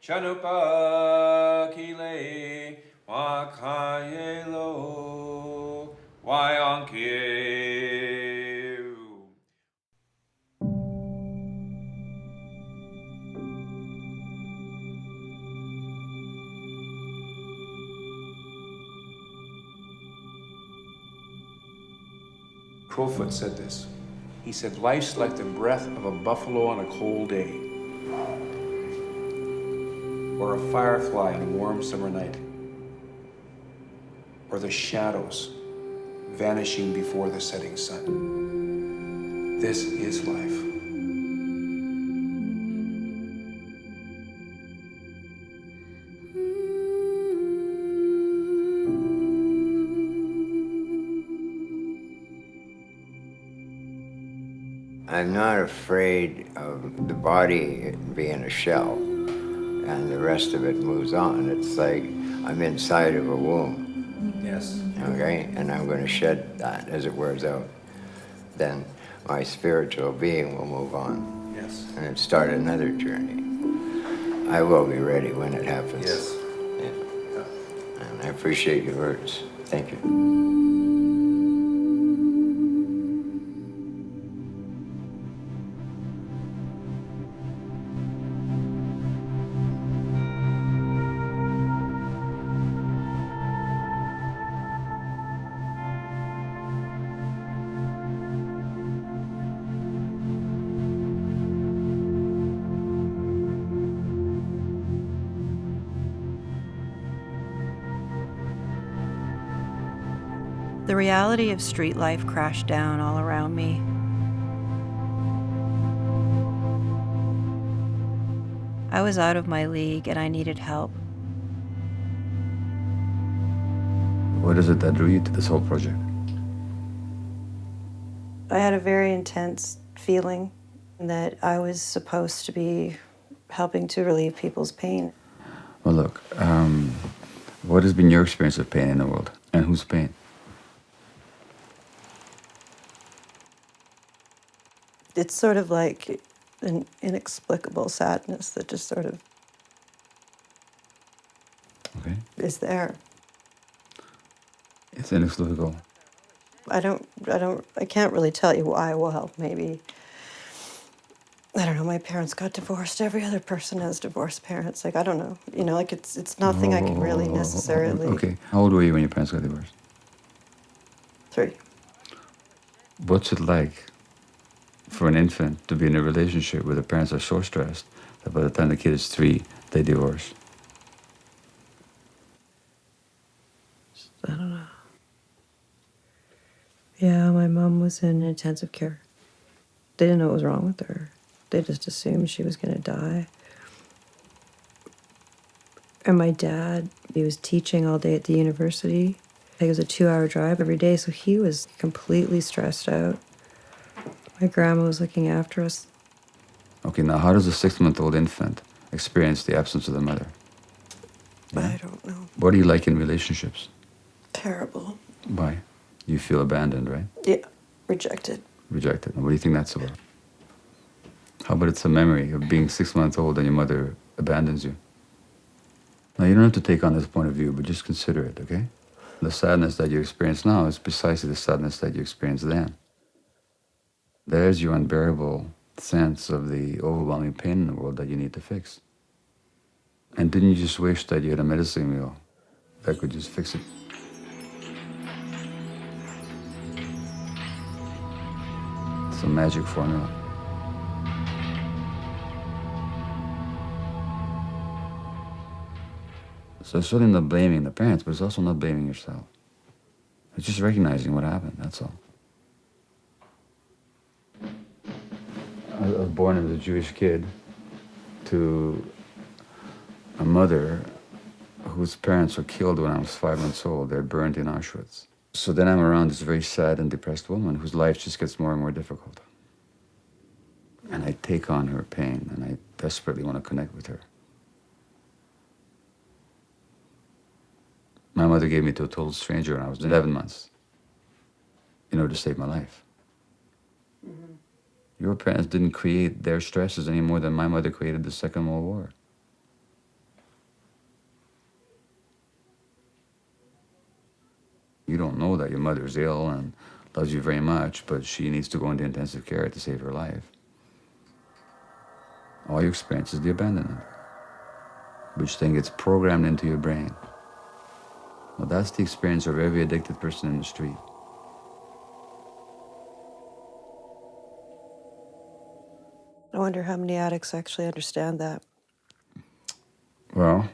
Chanupa kile wakayelo. Crowfoot said this. He said, life's like the breath of a buffalo on a cold day, or a firefly on a warm summer night, or the shadows vanishing before the setting sun. This is life. I'm not afraid of the body being a shell and the rest of it moves on. It's like I'm inside of a womb. Yes. Okay? And I'm going to shed that as it wears out. Then my spiritual being will move on. Yes. And start another journey. I will be ready when it happens. Yes. Yeah. And I appreciate your words. Thank you. The reality of street life crashed down all around me. I was out of my league and I needed help. What is it that drew you to this whole project? I had a very intense feeling that I was supposed to be helping to relieve people's pain. Well, look, what has been your experience of pain in the world? And whose pain? It's sort of like an inexplicable sadness that just sort of is there. It's inexplicable. I can't really tell you why. Well, maybe, I don't know, my parents got divorced. Every other person has divorced parents. Like, I don't know. You know, like it's nothing I can really necessarily. Okay. How old were you when your parents got divorced? 3. What's it like for an infant to be in a relationship where the parents are so stressed that by the time the kid is 3, they divorce? I don't know. Yeah, my mom was in intensive care. They didn't know what was wrong with her. They just assumed she was going to die. And my dad, he was teaching all day at the university. It was a 2-hour drive every day, so he was completely stressed out. My grandma was looking after us. Okay, now how does a 6-month-old infant experience the absence of the mother? I don't know. What do you like in relationships? Terrible. Why? You feel abandoned, right? Yeah, rejected. Rejected. And what do you think that's about? How about it's a memory of being 6 months old and your mother abandons you? Now, you don't have to take on this point of view, but just consider it, okay? The sadness that you experience now is precisely the sadness that you experienced then. There's your unbearable sense of the overwhelming pain in the world that you need to fix. And didn't you just wish that you had a medicine wheel that could just fix it? It's a magic formula. So it's certainly not blaming the parents, but it's also not blaming yourself. It's just recognizing what happened, that's all. I was born as a Jewish kid to a mother whose parents were killed when I was 5 months old. They're burned in Auschwitz. So then I'm around this very sad and depressed woman whose life just gets more and more difficult. And I take on her pain, and I desperately want to connect with her. My mother gave me to a total stranger when I was 11 months in order to save my life. Mm-hmm. Your parents didn't create their stresses any more than my mother created the Second World War. You don't know that your mother's ill and loves you very much, but she needs to go into intensive care to save her life. All you experience is the abandonment, which then gets programmed into your brain. Well, that's the experience of every addicted person in the street. wonder how many addicts actually understand that. Well,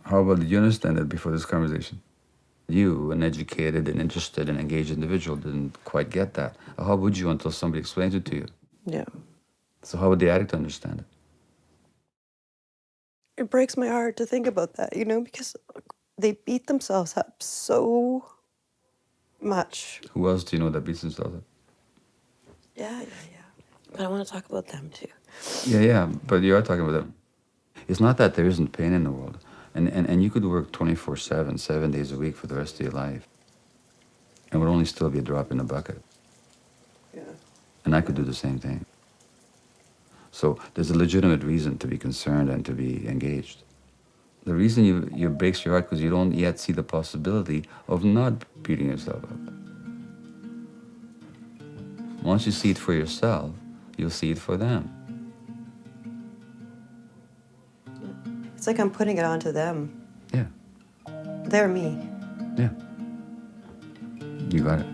how about did you understand it before this conversation? You, an educated and interested and engaged individual, didn't quite get that. How would you until somebody explains it to you? Yeah. So how would the addict understand it? It breaks my heart to think about that, you know, because they beat themselves up so much. Who else do you know that beats themselves up? Yeah. But I want to talk about them too. Yeah, but you are talking about them. It's not that there isn't pain in the world. And you could work 24/7, 7 days a week for the rest of your life. And would only still be a drop in the bucket. Yeah. And I could do the same thing. So there's a legitimate reason to be concerned and to be engaged. The reason you breaks your heart because you don't yet see the possibility of not beating yourself up. Once you see it for yourself, you'll see it for them. It's like I'm putting it onto them. Yeah. They're me. Yeah. You got it.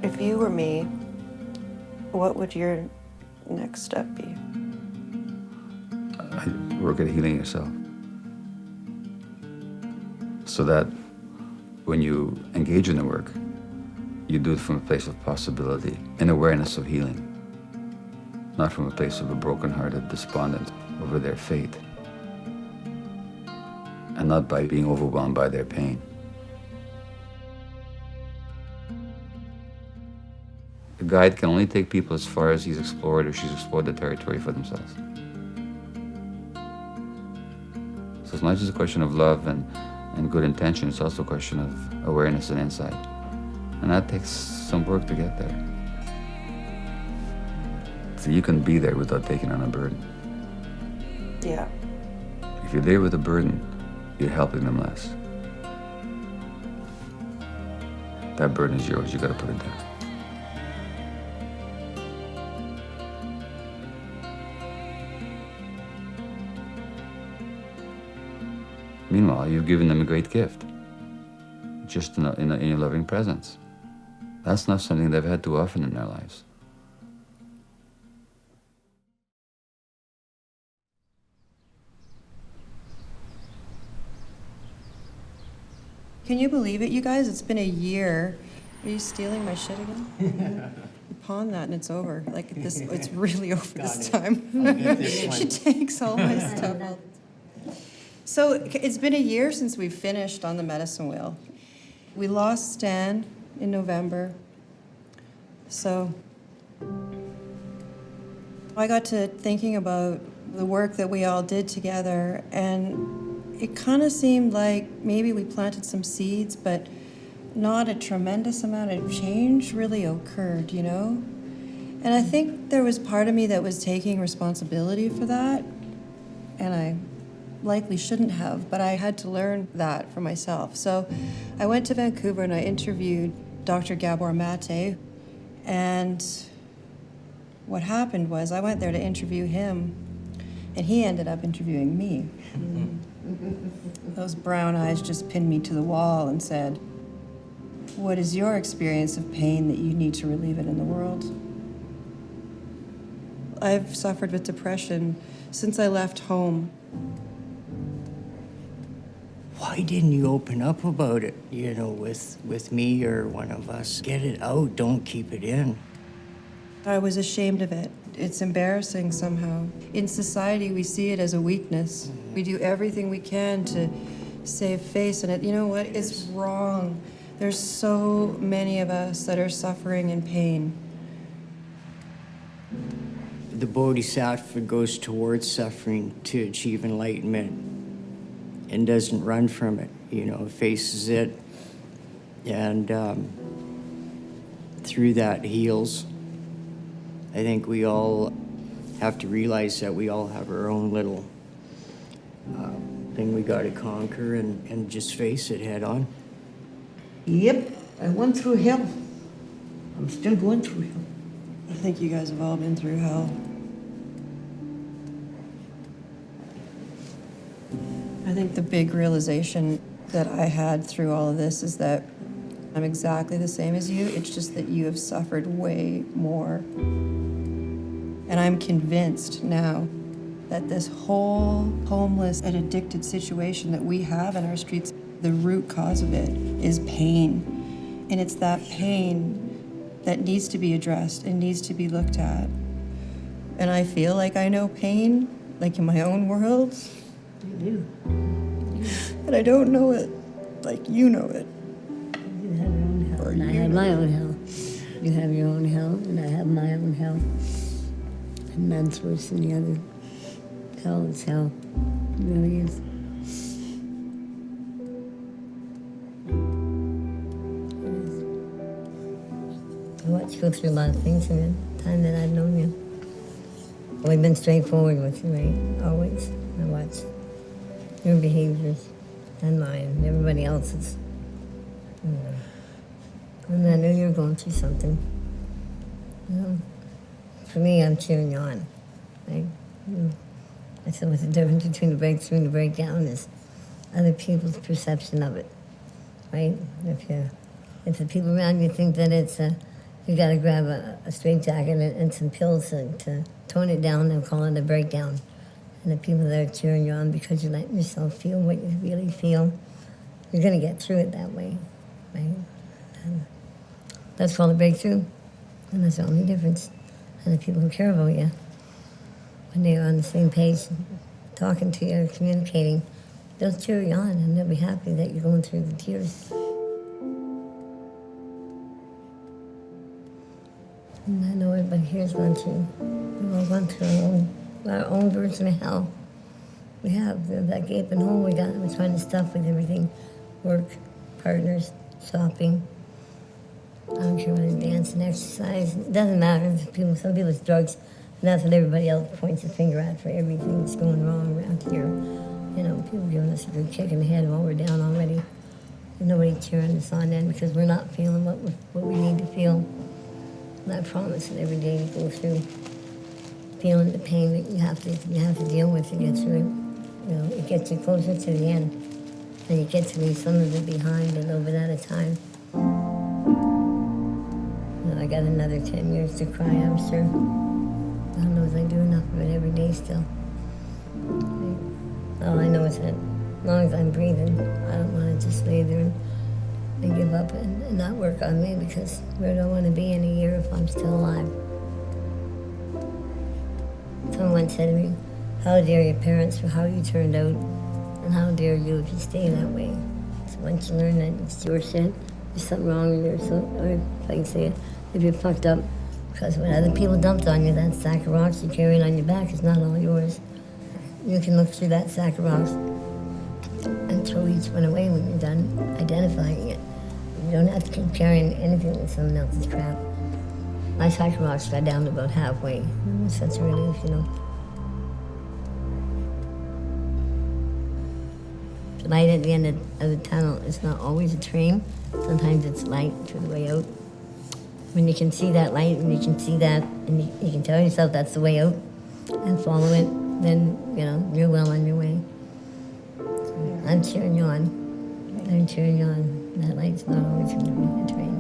If you were me, what would your next step be? Work at healing yourself. So that when you engage in the work, you do it from a place of possibility and awareness of healing, not from a place of a broken-hearted despondent over their fate, and not by being overwhelmed by their pain. A guide can only take people as far as he's explored or she's explored the territory for themselves. So it's not just a question of love and good intention, it's also a question of awareness and insight. And that takes some work to get there. So you can be there without taking on a burden. Yeah. If you're there with a burden, you're helping them less. That burden is yours, you gotta put it down. Meanwhile, you've given them a great gift, just in your loving presence. That's not something they've had too often in their lives. Can you believe it, you guys? It's been a year. Are you stealing my shit again? You pawn that and it's over. Like this, it's really over this time. She takes all my stuff. So it's been a year since we finished on the medicine wheel. We lost Stan in November. So I got to thinking about the work that we all did together, and it kind of seemed like maybe we planted some seeds, but not a tremendous amount of change really occurred, you know? And I think there was part of me that was taking responsibility for that, and I likely shouldn't have, but I had to learn that for myself. So I went to Vancouver and I interviewed Dr. Gabor Maté, and what happened was I went there to interview him, and he ended up interviewing me. Those brown eyes just pinned me to the wall and said, "What is your experience of pain that you need to relieve it in the world?" I've suffered with depression since I left home. Why didn't you open up about it, you know, with me or one of us? Get it out, don't keep it in. I was ashamed of it. It's embarrassing somehow. In society, we see it as a weakness. We do everything we can to save face, and you know what? It's wrong. There's so many of us that are suffering in pain. The Bodhisattva goes towards suffering to achieve enlightenment and doesn't run from it, you know, faces it, and through that heals. I think we all have to realize that we all have our own little thing we got to conquer and just face it head on. Yep, I went through hell. I'm still going through hell. I think you guys have all been through hell. I think the big realization that I had through all of this is that I'm exactly the same as you. It's just that you have suffered way more. And I'm convinced now that this whole homeless and addicted situation that we have in our streets, the root cause of it is pain. And it's that pain that needs to be addressed and needs to be looked at. And I feel like I know pain, like in my own world. You do. But I don't know it like you know it. You have your own hell, and I have my own hell. You have your own hell, and I have my own hell. And none's worse than the other. Hell is hell. It really is. I watched you go through a lot of things in the time that I've known you. I've been straightforward with you, right? Always. I watch your behaviors and mine and everybody else's. You know. And I knew you were going through something. You know, for me, I'm cheering you on. Right? You know, I said what the difference between the breakthrough and the breakdown is other people's perception of it. Right? If the people around you think that it's you got to grab a straitjacket and some pills to tone it down, they'll call it a breakdown. And the people that are cheering you on because you're letting yourself feel what you really feel, you're going to get through it that way, right? And that's called a breakthrough, and that's the only difference. And the people who care about you, when they're on the same page, talking to you, communicating, they'll cheer you on, and they'll be happy that you're going through the tears. And I know everybody here's gone through. We've all gone through our own version of hell. We have that gaping hole we got. We're trying to stuff with everything: work, partners, shopping. I don't care whether dance and exercise. It doesn't matter. Some people it's drugs, and that's what everybody else points a finger at for everything that's going wrong around here. You know, people giving us a good kick in the head while we're down already. There's nobody cheering us on then because we're not feeling what we need to feel. And I promise that every day you go through feeling the pain that you have to deal with to get through it. You know, it gets you closer to the end. And you get to leave some of it behind a little bit at a time. You know, I got another 10 years to cry, I'm sure. God knows I do enough of it every day still. All I know is that as long as I'm breathing, I don't want to just lay there and give up and not work on me, because where do I want to be in a year if I'm still alive? Someone said to me, how dare your parents for how you turned out, and how dare you if you stay that way. So once you learn that it's your sin, there's something wrong with you, or if I can say it, if you're fucked up because when other people dumped on you, that sack of rocks you're carrying on your back is not all yours. You can look through that sack of rocks and throw each one away when you're done identifying it. You don't have to keep carrying anything with someone else's crap. My sack of rocks got down to about halfway. It was such a relief, you know. The light at the end of the tunnel is not always a train. Sometimes it's light to the way out. When you can see that light and you can see that and you can tell yourself that's the way out and follow it, then, you know, you're well on your way. So I'm cheering you on. I'm cheering you on. That light's not always going to be a train.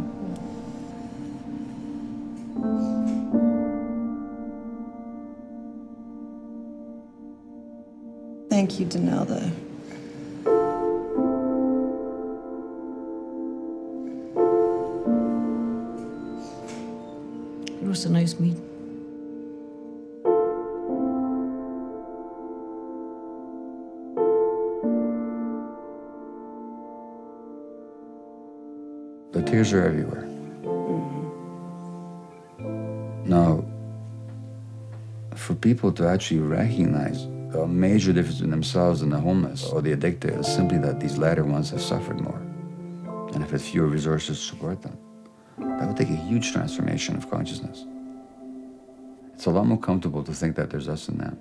Thank you, Danelda. It was a nice meeting. The tears are everywhere. Now, for people to actually recognize a major difference between themselves and the homeless or the addicted is simply that these latter ones have suffered more and have had fewer resources to support them. That would take a huge transformation of consciousness. It's a lot more comfortable to think that there's us and them,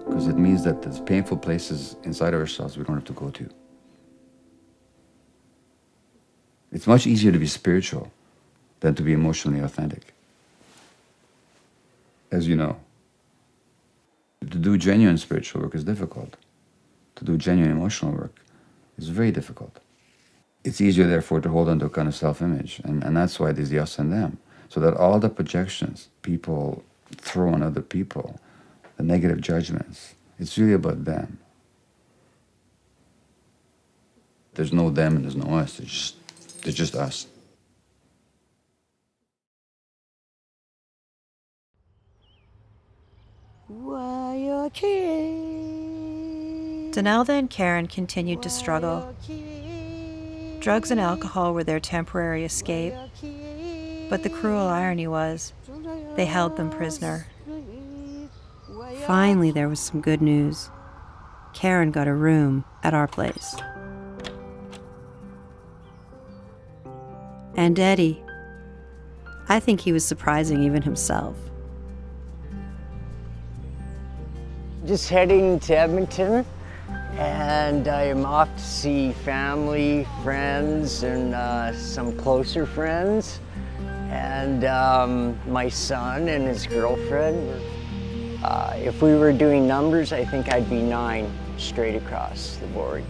because it means that there's painful places inside of ourselves we don't have to go to. It's much easier to be spiritual than to be emotionally authentic. As you know, to do genuine spiritual work is difficult. to do genuine emotional work is very difficult. It's easier, therefore, to hold on to a kind of self-image. And that's why there's the us and them. So that all the projections people throw on other people, the negative judgments, it's really about them. There's no them and there's no us. There's just us. Donalda and Karen continued to struggle. Drugs and alcohol were their temporary escape, but the cruel irony was they held them prisoner. Finally, there was some good news. Karen got a room at our place. And Eddie, I think he was surprising even himself. Just heading to Edmonton, and I am off to see family, friends, and some closer friends, and my son and his girlfriend. If we were doing numbers, I think I'd be 9 straight across the board.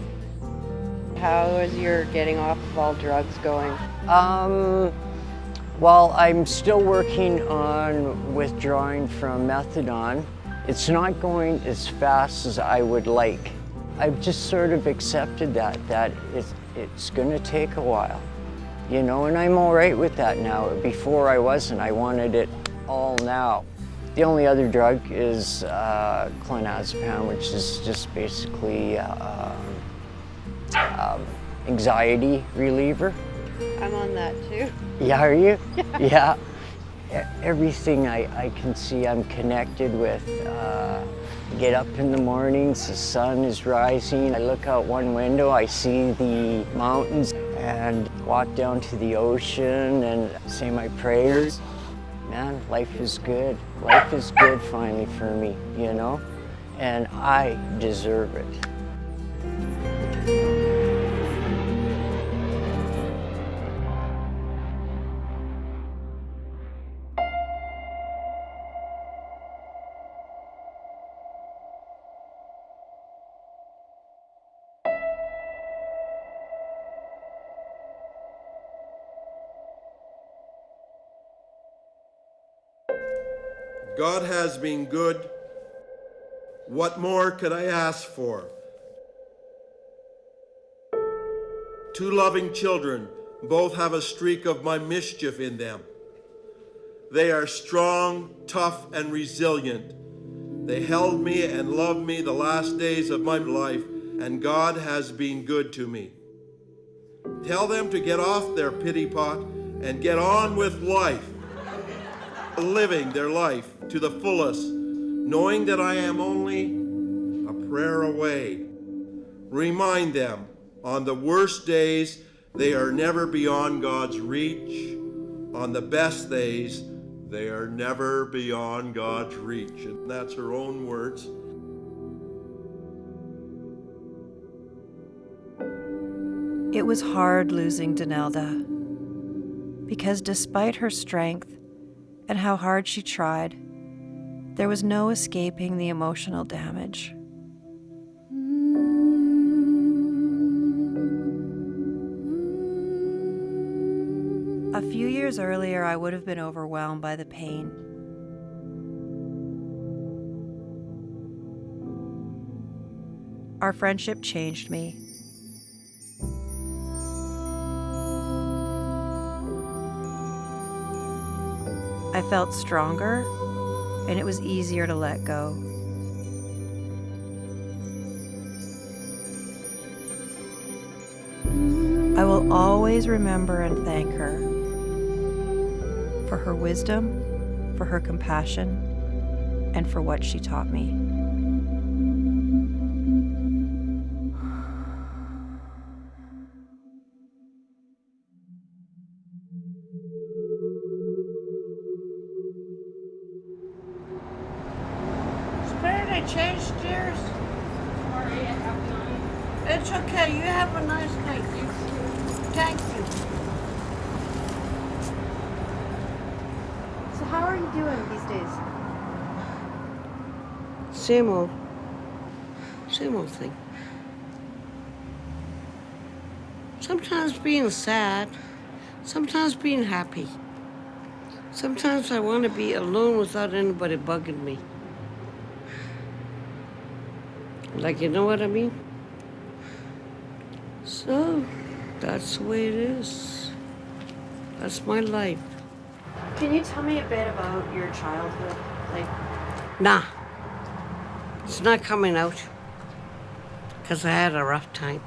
How is your getting off of all drugs going? Well, I'm still working on withdrawing from methadone. It's not going as fast as I would like. I've just sort of accepted that it's gonna take a while, you know, and I'm all right with that now. Before I wasn't, I wanted it all now. The only other drug is clonazepam, which is just basically anxiety reliever. I'm on that too. Yeah, are you? Yeah. Everything I can see I'm connected with. Get up in the mornings, the sun is rising. I look out one window, I see the mountains, and walk down to the ocean and say my prayers. Man, life is good. Life is good finally for me, you know? And I deserve it. God has been good. What more could I ask for? 2 loving children, both have a streak of my mischief in them. They are strong, tough, and resilient. They held me and loved me the last days of my life, and God has been good to me. Tell them to get off their pity pot and get on with life, living their life to the fullest, knowing that I am only a prayer away. Remind them, on the worst days, they are never beyond God's reach. On the best days, they are never beyond God's reach. And that's her own words. It was hard losing Donalda, because despite her strength and how hard she tried, there was no escaping the emotional damage. A few years earlier, I would have been overwhelmed by the pain. Our friendship changed me. I felt stronger, and it was easier to let go. I will always remember and thank her for her wisdom, for her compassion, and for what she taught me. Change steers? It's okay. You have a nice night. Thank you. So how are you doing these days? Same old thing. Sometimes being sad, sometimes being happy. Sometimes I want to be alone without anybody bugging me. Like, you know what I mean? So, that's the way it is. That's my life. Can you tell me a bit about your childhood? Like, Nah, it's not coming out. Because I had a rough time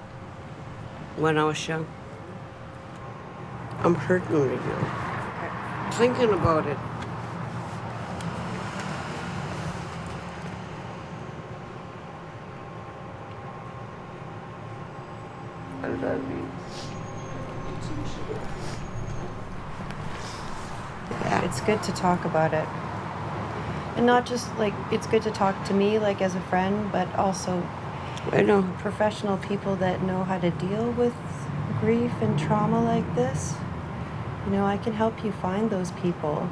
when I was young. I'm hurting right now. Thinking about it. I love you. yeah, it's good to talk about it. And not just like, it's good to talk to me like as a friend, but also I know. professional people that know how to deal with grief and trauma like this. You know, I can help you find those people.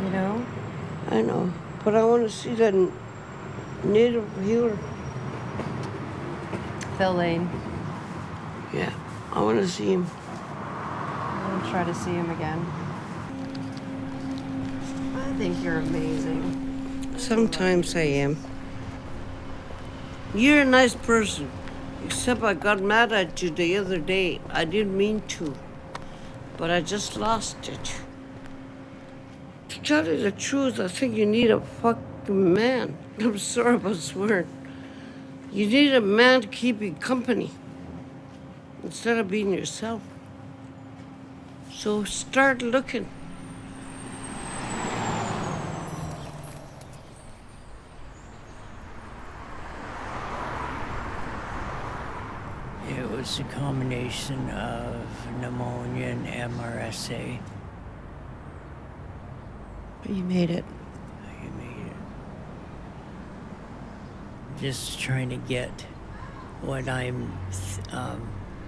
You know? I know. But I want to see that native healer. Phil Lane. Yeah, I want to see him. I'll try to see him again. I think you're amazing. Sometimes I am. You're a nice person. Except I got mad at you the other day. I didn't mean to. But I just lost it. To tell you the truth, I think you need a fucking man. I'm sorry about swearing. You need a man to keep you company instead of being yourself. So start looking. It was a combination of pneumonia and MRSA. But you made it. You made it. Just trying to get what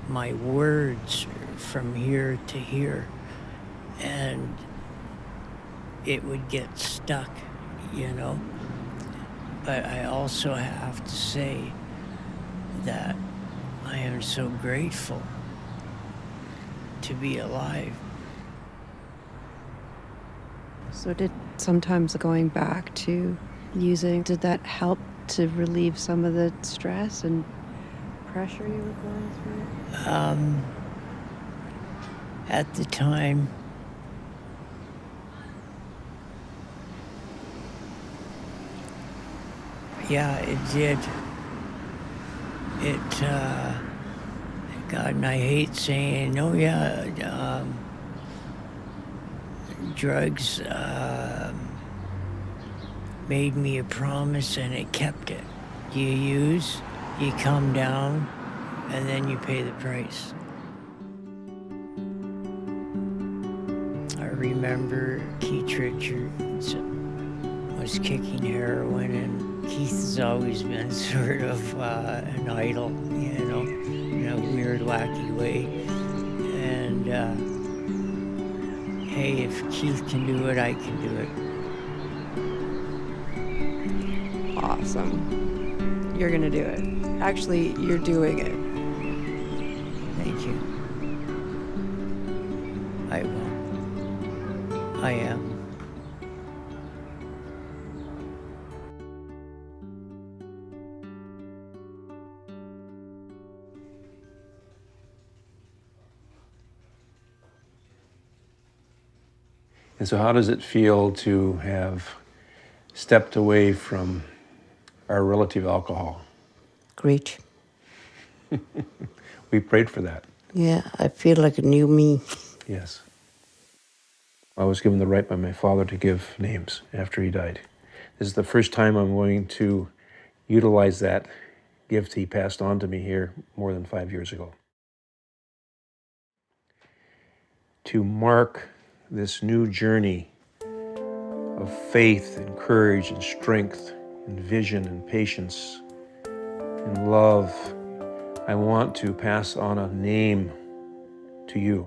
my words from here to here, and it would get stuck, you know. But I also have to say that I am so grateful to be alive. So did sometimes going back to using, did that help to relieve some of the stress and pressure you were going through? At the time, yeah, it did. God, and I hate saying, oh yeah, drugs made me a promise and it kept it. You use, you come down, and then you pay the price. I remember Keith Richards was kicking heroin, and Keith has always been sort of an idol, you know, in a weird, wacky way. And hey, if Keith can do it, I can do it. Awesome. You're gonna do it. Actually, you're doing it. Thank you. I will. I am. And so how does it feel to have stepped away from our relative alcohol? Great. We prayed for that. Yeah, I feel like a new me. Yes. I was given the right by my father to give names after he died. This is the first time I'm going to utilize that gift he passed on to me here more than 5 years ago. To mark this new journey of faith and courage and strength and vision and patience and love, I want to pass on a name to you.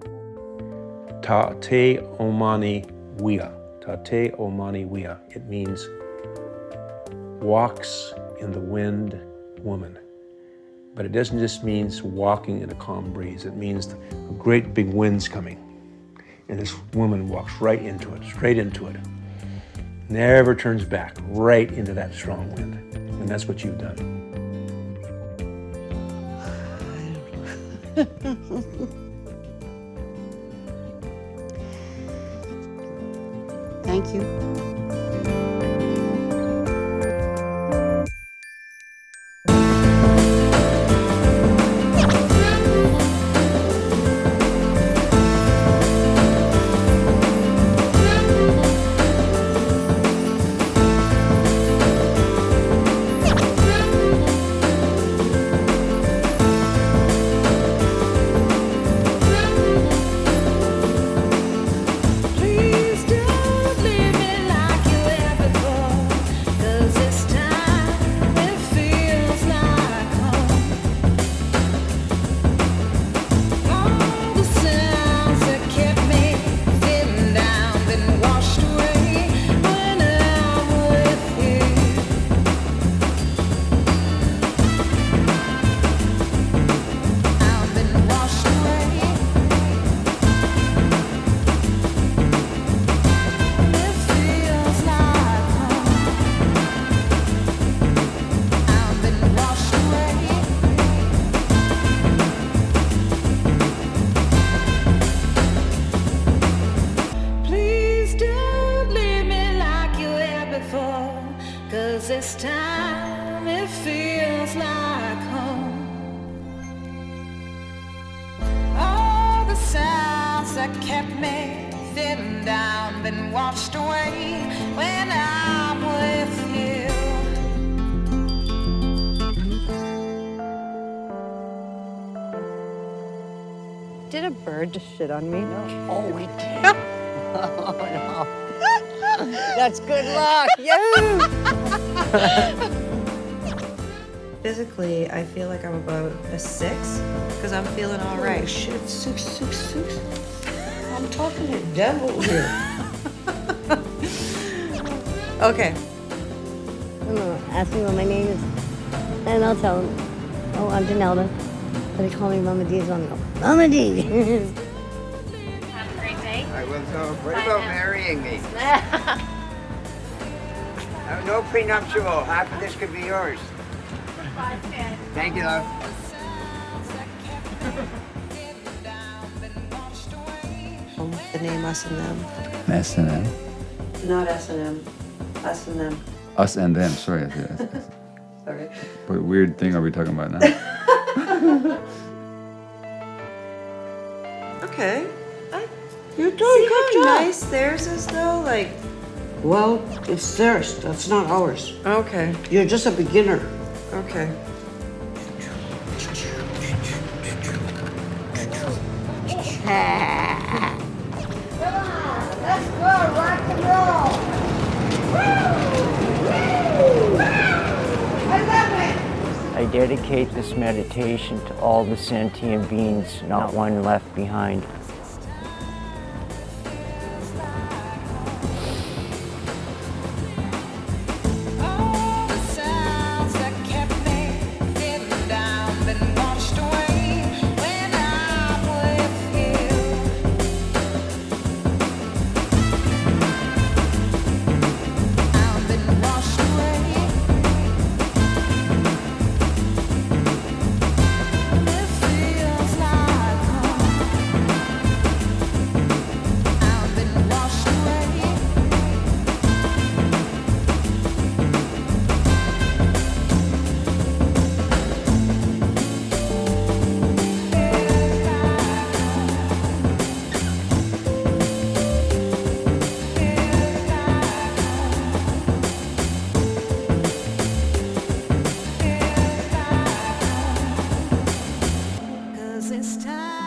Tate Omani Wia. Tate Omani Wia. It means walks in the wind woman. But it doesn't just mean walking in a calm breeze. It means a great big wind's coming. And this woman walks right into it, straight into it. Never turns back, right into that strong wind. And that's what you've done. Thank you. This time it feels like home. All the sounds that kept me sitting down been washed away when I'm with you. Did a bird just shit on me? Oh, we did. Oh, no. That's good luck. Yahoo! Physically, I feel like I'm about a 6 because I'm feeling all right. Holy shit, 666. I'm talking to devil here. Okay. Ask me what my name is, and I'll tell them. Oh, I'm Janelda. But they call me Mama D as well. Mama D! I will go. What about marrying me? No prenuptial. Half of this could be yours. Thank you, love. The name Us&Them. S&M. Not S&M. Us&Them. Us and them, sorry. Sorry. What weird thing are we talking about now? Okay. You're doing good job. Nice. Theirs is though, like. Well, it's theirs. That's not ours. Okay. You're just a beginner. Okay. Let's go, rock and roll. I love it. I dedicate this meditation to all the sentient beings, not one left behind. This time